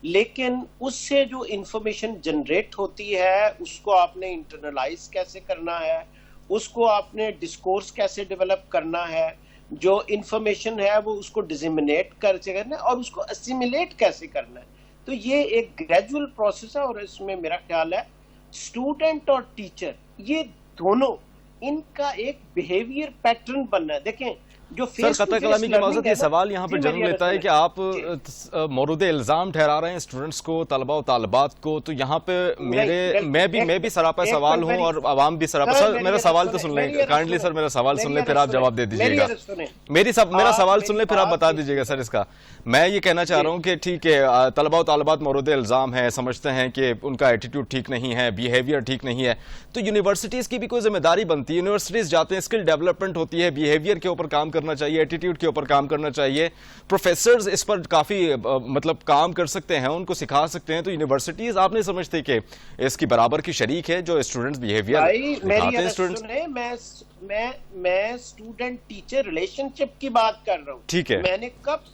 लेकिन उससे जो इंफॉर्मेशन जनरेट होती है, उसको आपने इंटरनलाइज कैसे करना है, उसको आपने डिस्कोर्स कैसे डेवलप करना है, जो इंफॉर्मेशन है वो उसको डिसिमिनेट कैसे करना है, और उसको असिमिलेट कैसे करना है। तो ये एक ग्रेजुअल प्रोसेस है, और इसमें मेरा ख्याल है स्टूडेंट और टीचर, ये दोनों, इनका एक बिहेवियर पैटर्न बनना है। देखें, जो सर, कतई कलामी की माज़रत, ये सवाल यहाँ पर जन्म लेता है कि आप मौरूद इल्ज़ाम ठहरा रहे हैं स्टूडेंट्स को, तलबा और तालिबात को, तो यहाँ पे मैं भी सरापा सवाल हूँ और आवाम भी सरापा। सर, मेरा सवाल तो सुन लें काइंडली, सर मेरा सवाल सुन लें, फिर आप जवाब दे दीजिएगा। मेरा सवाल सुन लें, फिर आप बता दीजिएगा सर इसका। मैं ये कहना चाह रहा हूँ कि ठीक है, तलबा और तालिबात मौरूद इल्ज़ाम है, समझते हैं कि उनका एटीट्यूड ठीक नहीं है, बिहेवियर ठीक नहीं है, तो यूनिवर्सिटीज़ की भी कोई जिम्मेदारी बनती है। यूनिवर्सिटीज़ जाते हैं, स्किल डेवलपमेंट होती है, बिहेवियर के ऊपर काम करना चाहिए, एटीट्यूड के ऊपर काम करना चाहिए। प्रोफेसर्स इस पर काफी मतलब काम कर सकते हैं, उनको सिखा सकते हैं। तो यूनिवर्सिटीज आप नहीं समझते कि इसकी बराबर की शरीक है जो स्टूडेंट्स बिहेवियर दिखाते हैं? स्टूडेंट्स, मैं स्टूडेंट टीचर रिलेशनशिप की बात कर रहा हूँ। ठीक है, मैंने कब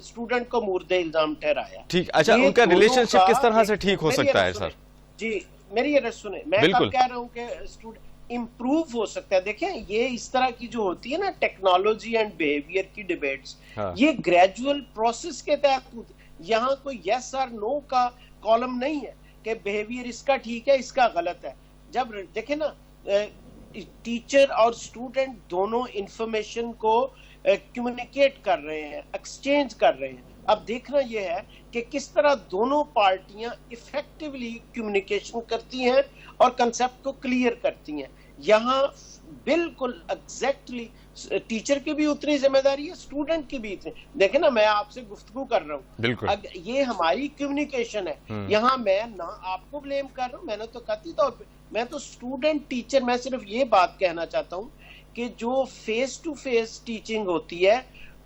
स्टूडेंट को मुर्दे इल्जाम ठहराया? ठीक, अच्छा, उनका रिलेशनशिप किस तरह से ठीक हो सकता है सर? जी, मेरी ये सुने, मैं कब कह रहा हूँ कि स्टूडेंट इम्प्रूव हो सकता है। देखें, ये इस तरह की जो होती है ना टेक्नोलॉजी एंड बिहेवियर की डिबेट्स, ये ग्रेजुअल प्रोसेस के तहत होती है। यहाँ कोई यस और नो का कॉलम नहीं है कि बिहेवियर इसका ठीक है, इसका गलत है। जब देखें ना, टीचर और स्टूडेंट दोनों इंफॉर्मेशन को कम्युनिकेट कर रहे हैं, एक्सचेंज कर रहे हैं। अब देखना यह है कि किस तरह दोनों पार्टियां इफेक्टिवली कम्युनिकेशन करती हैं और कंसेप्ट को क्लियर करती हैं। यहाँ बिल्कुल एग्जैक्टली टीचर की भी उतनी जिम्मेदारी है, स्टूडेंट की भी उतनी। देखें ना, मैं आपसे गुफ्तगू कर रहा हूँ, ये हमारी कम्युनिकेशन है। यहाँ मैं ना आपको ब्लेम कर रहा हूँ, मैंने तो कतई तौर पे, मैं तो स्टूडेंट टीचर, मैं सिर्फ ये बात कहना चाहता हूँ कि जो फेस टू फेस टीचिंग होती है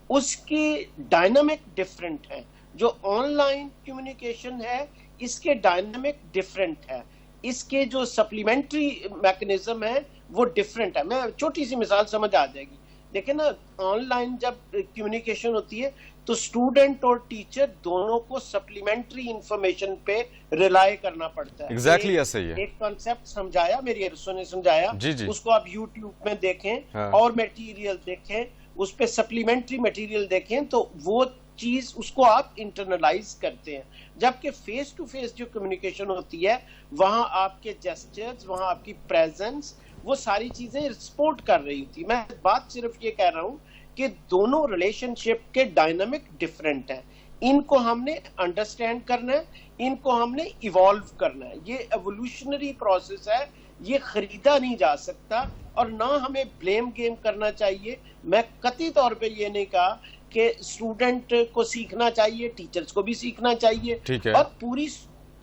उसकी डायनामिक डिफरेंट है, जो ऑनलाइन कम्युनिकेशन है इसके डायनामिक डिफरेंट है, इसके जो सप्लीमेंट्री मैकेनिज्म है वो डिफरेंट है। मैं छोटी सी मिसाल समझ आ जाएगी। देखिए ना, ऑनलाइन जब कम्युनिकेशन होती है तो स्टूडेंट और टीचर दोनों को सप्लीमेंट्री इंफॉर्मेशन पे रिलाय करना पड़ता है। एग्जैक्टली ऐसे ही है। एक कॉन्सेप्ट समझाया, मेरी अरसों ने समझाया, उसको आप यूट्यूब में देखें और मटेरियल देखें, उस पे सप्लीमेंट्री मटेरियल देखें, तो वो चीज उसको आप इंटरनलाइज करते हैं। जबकि फेस टू फेस जो कम्युनिकेशन होती है, वहां आपके जेस्चर्स, वहां आपकी प्रेजेंस, वो सारी चीजें सपोर्ट कर रही होती है। मैं बात सिर्फ ये कह रहा हूं कि दोनों रिलेशनशिप के डायनामिक डिफरेंट हैं, इनको हमने अंडरस्टैंड करना है, इनको हमने इवॉल्व करना है। ये एवोल्यूशनरी प्रोसेस है, ये खरीदा नहीं जा सकता, और ना हमें ब्लेम गेम करना चाहिए। मैं कतई तौर पे ये नहीं कहा कि स्टूडेंट को सीखना चाहिए, टीचर्स को भी सीखना चाहिए, और पूरी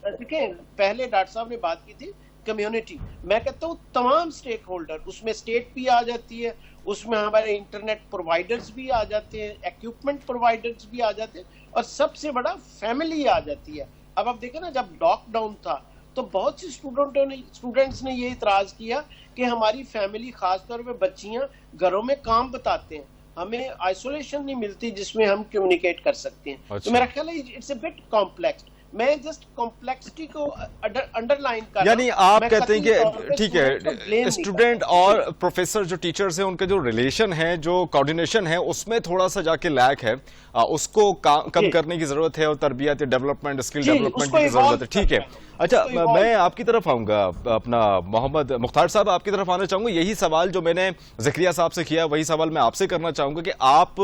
देखें, पहले डॉक्टर साहब ने बात की थी कम्युनिटी, मैं कहता हूँ तमाम स्टेक होल्डर, उसमें स्टेट भी आ जाती है, उसमें हमारे इंटरनेट प्रोवाइडर्स भी आ जाते हैं, इक्विपमेंट प्रोवाइडर्स भी आ जाते हैं, और सबसे बड़ा फैमिली आ जाती है। अब आप देखें ना, जब लॉकडाउन था तो बहुत सी स्टूडेंट्स ने ये इतराज किया कि हमारी फैमिली, खासतौर पे बच्चियां घरों में काम बताते हैं, हमें आइसोलेशन नहीं मिलती जिसमें हम कम्युनिकेट कर सकते हैं। अच्छा। तो मेरा ख्याल है इट्स अ बिट कॉम्प्लेक्स। मैं जस्ट कॉम्प्लेक्सिटी को अंडरलाइन कर यानी रहा हूं। आप मैं कहते हैं कतई तौर कि पे ठीक students को blame है, नहीं स्टूडेंट करता। और प्रोफेसर जो टीचर्स हैं उनका जो रिलेशन है, जो कोऑर्डिनेशन है, उसमें थोड़ा सा जाके लैक है, उसको कम जी। करने की जरूरत है और तरबियत डेवलपमेंट, स्किल जी, डेवलपमेंट उसको की जरूरत है। evolve ठीक है, करना है। अच्छा, उसको evolve मैं आपकी तरफ आऊंगा, अपना मोहम्मद मुख्तार साहब आपकी तरफ आना चाहूंगा। यही सवाल जो मैंने ज़िक्रिया साहब से किया, वही सवाल मैं आपसे करना चाहूंगा कि आप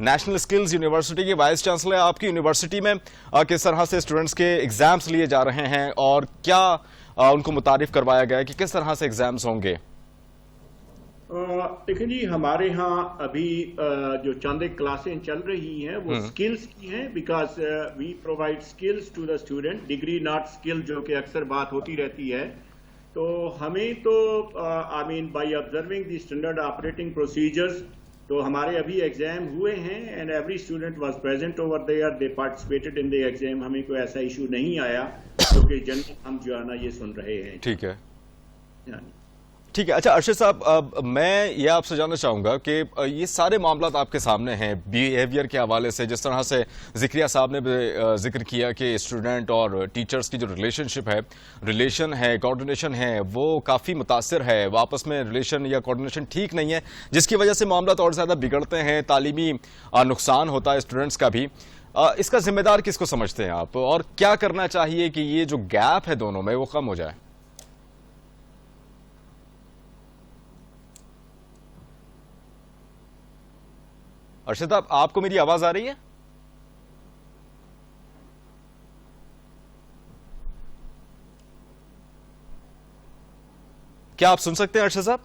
नेशनल स्किल्स यूनिवर्सिटी के वाइस चांसलर, आपकी यूनिवर्सिटी में किस तरह से स्टूडेंट्स के एग्जाम्स लिए जा रहे हैं और क्या उनको मुतारिफ करवाया गया है कि किस तरह से एग्जाम्स होंगे? देखिए जी, हमारे यहाँ अभी जो चंद एक क्लासें चल रही हैं वो स्किल्स की हैं, because we provide skills to the student, degree not skill, जो कि अक्सर बात होती रहती है। तो हमें तो I mean by observing the standard operating procedures, तो हमारे अभी एग्जाम हुए हैं and every student was present over there, they participated in the exam. हमें कोई ऐसा इशू नहीं आया, क्योंकि जनरल हम जो है ना ये सुन रहे हैं। ठीक है, यानी ठीक है। अच्छा अरशद साहब, मैं ये आपसे जानना चाहूंगा कि ये सारे मामला आपके सामने हैं बिहेवियर के हवाले से, जिस तरह से ज़िक्रिया साहब ने भी जिक्र किया कि स्टूडेंट और टीचर्स की जो रिलेशन है, कोऑर्डिनेशन है, वो काफ़ी मुतासिर है, आपस में रिलेशन या कोऑर्डिनेशन ठीक नहीं है, जिसकी वजह से मामला और ज़्यादा बिगड़ते हैं, तालीमी नुकसान होता है स्टूडेंट्स का भी। इसका जिम्मेदार किसको समझते हैं आप, और क्या करना चाहिए कि ये जो गैप है दोनों में वो कम हो जाए? अर्शद साहब, आपको मेरी आवाज आ रही है? क्या आप सुन सकते हैं अर्शद साहब?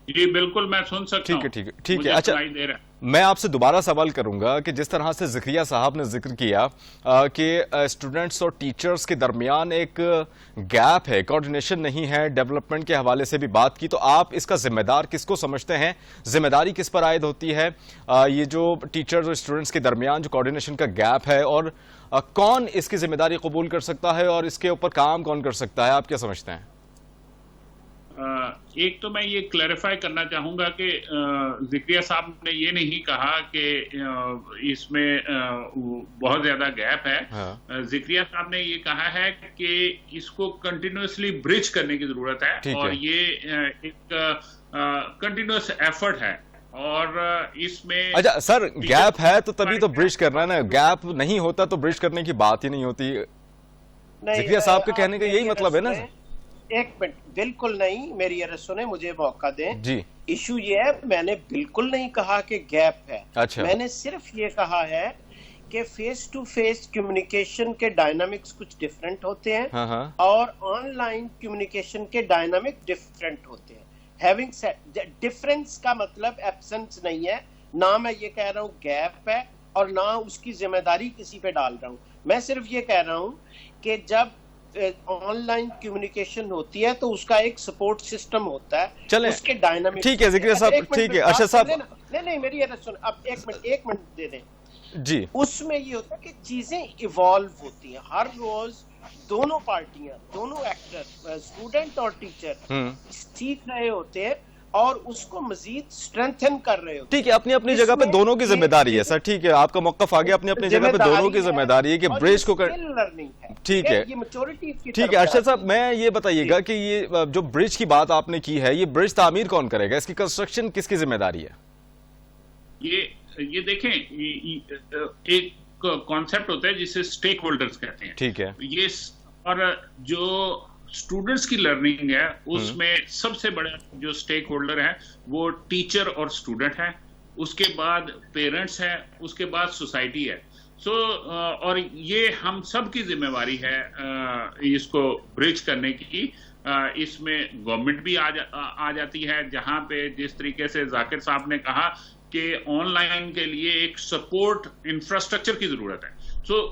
जी बिल्कुल, मैं सुन सकता हूं। ठीक है, ठीक मुझे है। अच्छा, सुनाई दे रहा है। मैं आपसे दोबारा सवाल करूंगा कि जिस तरह से ज़िक्रिया साहब ने जिक्र किया कि स्टूडेंट्स और टीचर्स के दरमियान एक गैप है, कोऑर्डिनेशन नहीं है, डेवलपमेंट के हवाले से भी बात की, तो आप इसका जिम्मेदार किसको समझते हैं? जिम्मेदारी किस पर आयद होती है ये जो टीचर्स और स्टूडेंट्स के दरमियान जो कोऑर्डिनेशन का गैप है, और कौन इसकी जिम्मेदारी कबूल कर सकता है और इसके ऊपर काम कौन कर सकता है? आप क्या समझते हैं? एक तो मैं ये क्लैरिफाई करना चाहूंगा कि ज़िक्रिया साहब ने ये नहीं कहा कि इसमें बहुत ज्यादा गैप है। हाँ। ज़िक्रिया साहब ने ये कहा है कि इसको कंटिन्यूअसली ब्रिज करने की जरूरत है, और ये एक कंटिन्यूअस एफर्ट है, और इसमें अच्छा सर, गैप है तो तभी तो ब्रिज करना है ना, गैप नहीं होता तो ब्रिज करने की बात ही नहीं होती। ज़िक्रिया साहब के कहने का यही मतलब है ना? एक मिनट, बिल्कुल नहीं, मेरी अर्ज सुने, मुझे मौका दें जी। इशू ये है, मैंने बिल्कुल नहीं कहा कि गैप है। अच्छा। मैंने सिर्फ ये कहा है कि फेस टू फेस कम्युनिकेशन के डायनामिक्स कुछ डिफरेंट होते हैं, हाँ। और ऑनलाइन कम्युनिकेशन के डायनामिक डिफरेंट होते हैं। हैविंग सेड, डिफरेंस का मतलब एब्सेंस नहीं है, ना मैं ये कह रहा हूँ गैप है और ना उसकी जिम्मेदारी किसी पे डाल रहा हूँ। मैं सिर्फ ये कह रहा हूँ कि जब ऑनलाइन कम्युनिकेशन होती है तो उसका एक सपोर्ट सिस्टम होता है, चले उसके डायनामिक। ठीक है ज़िक्रिया साहब, ठीक है अर्शद साहब। नहीं, मेरी अर्ज सुन, अब एक मिनट दे दें जी। उसमें ये होता है कि चीजें इवॉल्व होती हैं हर रोज, दोनों पार्टियां, दोनों एक्टर, स्टूडेंट और टीचर सीख रहे होते हैं और उसको मजीद स्ट्रेंथन कर रहे होते हैं। ठीक है, अपनी अपनी जगह पे दोनों की जिम्मेदारी है सर, ठीक है, आपका मौक़िफ़ आ गया, अपनी अपनी जगह पे दोनों की जिम्मेदारी है कि ब्रिज को कर। ठीक है, ये मैच्योरिटी की ठीक है। अर्शद साहब, मैं ये बताइएगा कि ये जो ब्रिज की बात आपने की है, ये ब्रिज तामीर कौन करेगा, इसकी कंस्ट्रक्शन किसकी जिम्मेदारी है? ये देखें, एक कॉन्सेप्ट होता है जिसे स्टेक होल्डर्स कहते हैं। ठीक है। ये और जो स्टूडेंट्स की लर्निंग है उसमें सबसे बड़ा जो स्टेक होल्डर है वो टीचर और स्टूडेंट है, उसके बाद पेरेंट्स है, उसके बाद सोसाइटी है। और ये हम सब की जिम्मेवारी है इसको ब्रिज करने की। इसमें गवर्नमेंट भी आ जाती है, जहां पे जिस तरीके से जाकिर साहब ने कहा कि ऑनलाइन के लिए एक सपोर्ट इंफ्रास्ट्रक्चर की जरूरत है।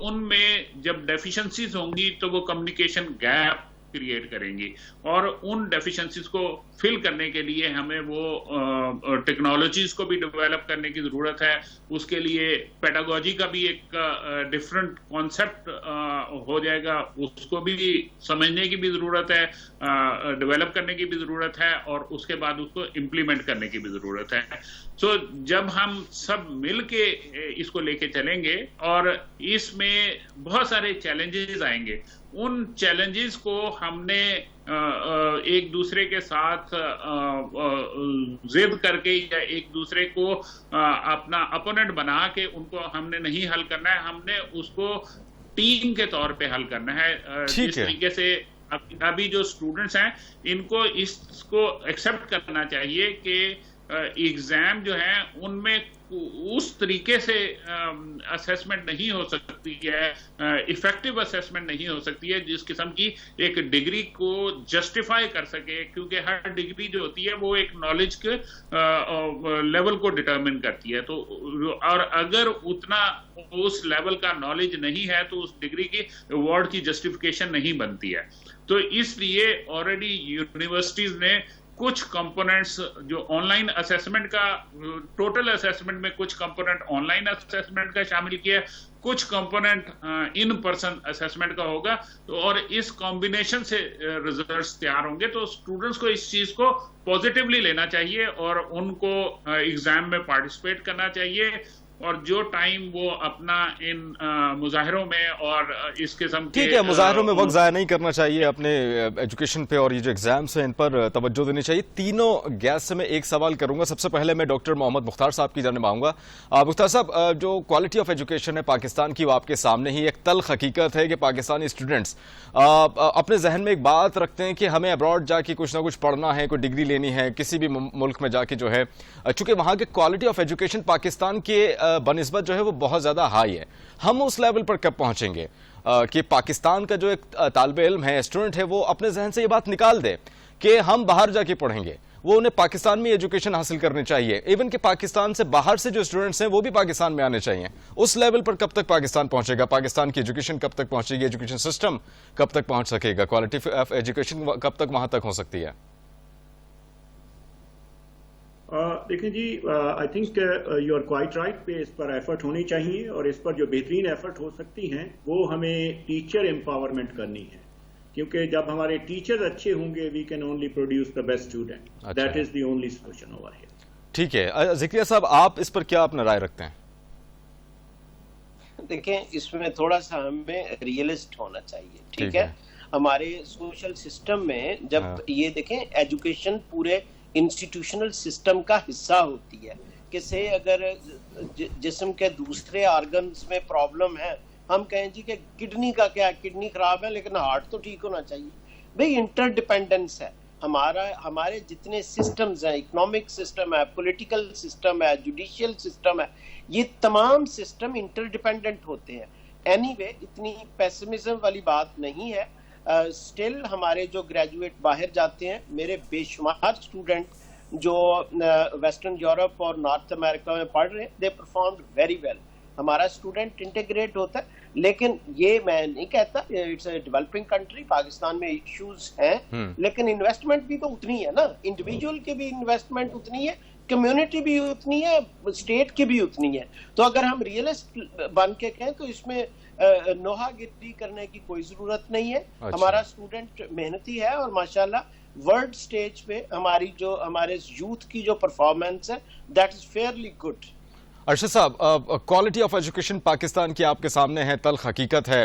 उनमें जब डेफिशिएंसीज होंगी तो वो कम्युनिकेशन गैप क्रिएट करेंगी, और उन डेफिशिएंसीज को फिल करने के लिए हमें वो टेक्नोलॉजीज को भी डेवलप करने की जरूरत है। उसके लिए पेडागोजी का भी एक डिफरेंट कॉन्सेप्ट हो जाएगा, उसको भी समझने की भी जरूरत है, डेवलप करने की भी जरूरत है, और उसके बाद उसको इम्प्लीमेंट करने की भी जरूरत है। सो जब हम सब मिल के इसको लेके चलेंगे और इसमें बहुत सारे चैलेंजेस आएंगे, उन चैलेंजेस को हमने एक दूसरे के साथ जिद करके या एक दूसरे को अपना अपोनेंट बना के उनको हमने नहीं हल करना है, हमने उसको टीम के तौर पे हल करना है। जिस तरीके से अभी जो स्टूडेंट्स हैं इनको इसको एक्सेप्ट करना चाहिए कि एग्जाम जो है उनमें उस तरीके से असेसमेंट नहीं हो सकती है, इफेक्टिव असेसमेंट नहीं हो सकती है जिस किस्म की एक डिग्री को जस्टिफाई कर सके, क्योंकि हर डिग्री जो होती है वो एक नॉलेज के लेवल को डिटरमिन करती है। तो और अगर उतना उस लेवल का नॉलेज नहीं है तो उस डिग्री की अवार्ड की जस्टिफिकेशन नहीं बनती है। तो इसलिए ऑलरेडी यूनिवर्सिटीज ने कुछ कंपोनेंट्स जो ऑनलाइन असेसमेंट का, टोटल असेसमेंट में कुछ कंपोनेंट ऑनलाइन असेसमेंट का शामिल किया, कुछ कंपोनेंट इन पर्सन असेसमेंट का होगा। तो और इस कॉम्बिनेशन से रिजल्ट्स तैयार होंगे। तो स्टूडेंट्स को इस चीज को पॉजिटिवली लेना चाहिए और उनको एग्जाम में पार्टिसिपेट करना चाहिए, और जो टाइम वो अपना इन मुजाहिरों में और इस किस्म के ठीक है, मुजाहिरों में वक्त ज़ाया नहीं करना चाहिए, अपने एजुकेशन पे और ये जो एग्जाम्स हैं इन पर तवज्जो देनी चाहिए। तीनों गेस्ट से मैं एक सवाल करूंगा। सबसे पहले मैं डॉक्टर मोहम्मद मुख्तार साहब की जानिब आऊंगा। मुख्तार साहब, जो क्वालिटी ऑफ एजुकेशन है पाकिस्तान की वो आपके सामने ही एक तल्ख हकीकत है कि पाकिस्तानी स्टूडेंट्स अपने जहन में एक बात रखते हैं कि हमें अब्रॉड जाके कुछ ना कुछ पढ़ना है, कोई डिग्री लेनी है किसी भी मुल्क में जाके जो है, चूंकि वहां के क्वालिटी ऑफ एजुकेशन पाकिस्तान के बनिस्बत जो है वो बहुत ज्यादा हाई है। हम उस लेवल पर कब पहुंचेंगे कि पाकिस्तान का जो एक तालिब इल्म है, स्टूडेंट है, वो अपने जहन से ये बात निकाल दे कि हम बाहर जाके पढ़ेंगे, वो उन्हें पाकिस्तान में एजुकेशन हासिल करनी चाहिए। इवन कि पाकिस्तान से बाहर से जो स्टूडेंट्स हैं वो भी पाकिस्तान में आने चाहिए। उस लेवल पर कब तक पाकिस्तान पहुंचेगा? पाकिस्तान की एजुकेशन कब तक पहुंचेगी? एजुकेशन सिस्टम कब तक पहुंच सकेगा? क्वालिटी ऑफ एजुकेशन कब तक वहां तक हो सकती है? देखें जी, I think you are quite right पे इस पर एफर्ट होनी चाहिए, और इस पर जो बेहतरीन एफर्ट हो सकती हैं वो हमें टीचर एम्पावरमेंट करनी है, क्योंकि जब हमारे टीचर अच्छे होंगे we can only produce the best student. That is the only solution over here. ठीक है, ज़िक्रिया साहब, आप इस पर क्या अपना राय रखते हैं? देखें, इसमें थोड़ा सा हमें रियलिस्ट होना चाहिए। ठीक है, हमारे सोशल सिस्टम में जब ये देखें, एजुकेशन पूरे इंस्टीट्यूशनल सिस्टम का हिस्सा होती है कि से अगर जिस्म के दूसरे ऑर्गन्स में प्रॉब्लम है, हम कहें जी कि किडनी का क्या, किडनी खराब है लेकिन हार्ट तो ठीक होना चाहिए। भाई इंटरडिपेंडेंस है हमारे जितने सिस्टम्स हैं, इकोनॉमिक सिस्टम है, पॉलिटिकल सिस्टम है, जुडिशियल सिस्टम है, ये तमाम सिस्टम इंटरडिपेंडेंट होते हैं। एनीवे, इतनी पेसिमिज्म वाली बात नहीं है। स्टिल हमारे जो ग्रेजुएट बाहर जाते हैं, मेरे बेशुमार स्टूडेंट जो वेस्टर्न यूरोप और नॉर्थ अमेरिका में पढ़ रहे हैं, दे परफॉर्म्ड वेरी वेल। हमारा स्टूडेंट इंटीग्रेट होता है, लेकिन ये मैं नहीं कहता, it's a developing country, Pakistan में इश्यूज हैं, लेकिन इन्वेस्टमेंट भी तो उतनी है ना, इंडिविजुअल की भी इन्वेस्टमेंट उतनी है, कम्युनिटी भी उतनी है, स्टेट की भी उतनी है। तो अगर हम रियलिस्ट बन के कहें तो इसमें नोहागिरी करने की कोई जरूरत नहीं है। अच्छा। हमारा स्टूडेंट मेहनती है और माशाल्लाह वर्ल्ड स्टेज पे हमारे यूथ की जो परफॉर्मेंस है, that is fairly good. Arshad साहब, क्वालिटी ऑफ एजुकेशन पाकिस्तान की आपके सामने है, तल्ख हकीकत है।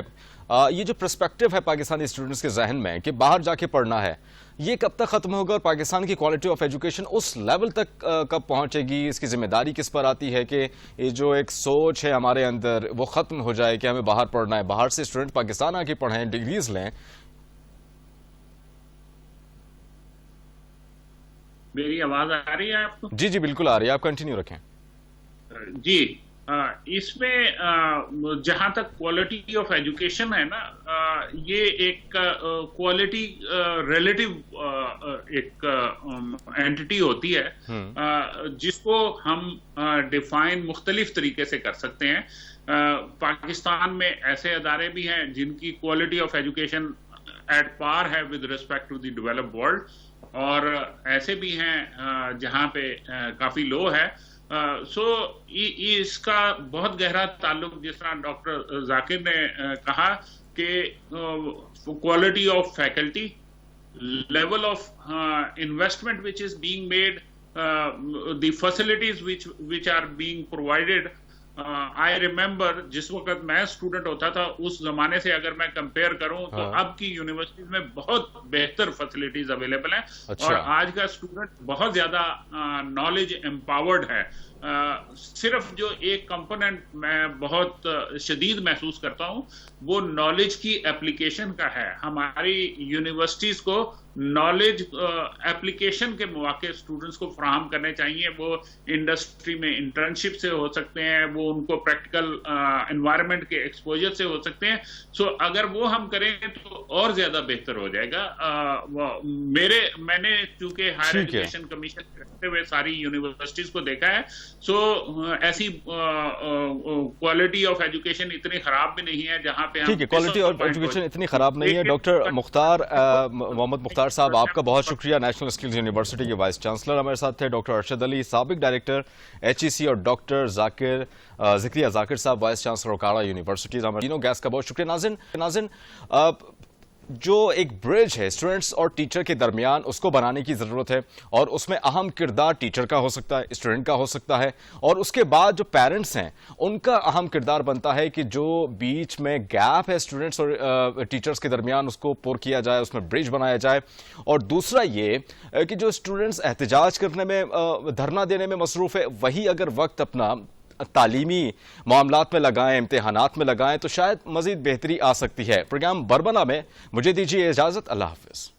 ये जो पर्सपेक्टिव है पाकिस्तानी स्टूडेंट्स के जहन में कि बाहर जाके पढ़ना है, ये कब तक खत्म होगा और पाकिस्तान की क्वालिटी ऑफ एजुकेशन उस लेवल तक कब पहुंचेगी? इसकी जिम्मेदारी किस पर आती है कि ये जो एक सोच है हमारे अंदर वो खत्म हो जाए कि हमें बाहर पढ़ना है, बाहर से स्टूडेंट पाकिस्तान आके पढ़ें, डिग्रीज लें? मेरी आवाज आ रही है आपको? जी जी बिल्कुल आ रही है, आप कंटिन्यू रखें। जी, इसमें जहां तक क्वालिटी ऑफ एजुकेशन है ना, ये एक क्वालिटी रिलेटिव एक एंटिटी होती है, जिसको हम डिफाइन मुख्तलिफ तरीके से कर सकते हैं। पाकिस्तान में ऐसे अदारे भी हैं जिनकी quality of education at par है with respect to the developed world और ऐसे भी हैं जहां पे काफी लो है। सो इसका बहुत गहरा ताल्लुक, जिस तरह डॉक्टर जाकिर ने कहा कि quality of faculty, level of investment which is being made, the facilities which are being provided. I remember जिस वक्त मैं स्टूडेंट होता था उस जमाने से अगर मैं कंपेयर करूं तो अब की यूनिवर्सिटीज में बहुत बेहतर फैसिलिटीज अवेलेबल हैं। अच्छा। और आज का स्टूडेंट बहुत ज्यादा नॉलेज एम्पावर्ड है। सिर्फ जो एक कंपोनेंट मैं बहुत शदीद महसूस करता हूं वो नॉलेज की एप्लीकेशन का है। हमारी यूनिवर्सिटीज को नॉलेज एप्लीकेशन के मौके स्टूडेंट्स को फराहम करने चाहिए। वो इंडस्ट्री में इंटर्नशिप से हो सकते हैं, वो उनको प्रैक्टिकल एनवायरनमेंट के एक्सपोजर से हो सकते हैं। सो अगर वो हम करें तो और ज्यादा बेहतर हो जाएगा। मैंने चूंकि हायर एजुकेशन कमीशन करते हुए सारी यूनिवर्सिटीज को देखा है, सो ऐसी क्वालिटी ऑफ एजुकेशन इतनी खराब भी नहीं है जहां पे ठीक है, क्वालिटी ऑफ एजुकेशन इतनी खराब नहीं है। डॉक्टर मुख्तार मोहम्मद मुख्तार साहब, आपका बहुत शुक्रिया। नेशनल स्किल्स यूनिवर्सिटी के वाइस चांसलर हमारे साथ थे। डॉक्टर अरशद अली, साबिक डायरेक्टर HEC, और डॉक्टर ज़िक्रिया जाकिर साहब, वाइस चांसलर ओकाड़ा यूनिवर्सिटी। हमारे तीनों गैस का बहुत शुक्रिया। नाज़िन, जो एक ब्रिज है स्टूडेंट्स और टीचर के दरमियान, उसको बनाने की ज़रूरत है और उसमें अहम किरदार टीचर का हो सकता है, स्टूडेंट का हो सकता है, और उसके बाद जो पेरेंट्स हैं उनका अहम किरदार बनता है कि जो बीच में गैप है स्टूडेंट्स और टीचर्स के दरमियान उसको पुर किया जाए, उसमें ब्रिज बनाया जाए। और दूसरा ये कि जो स्टूडेंट्स एहतजाज करने में, धरना देने में मसरूफ़ है, वही अगर वक्त अपना तालीमी मामलात में लगाएं, इम्तिहानात में लगाएं, तो शायद मजीद बेहतरी आ सकती है। प्रोग्राम बरमला में मुझे दीजिए इजाजत। अल्लाह हाफिज।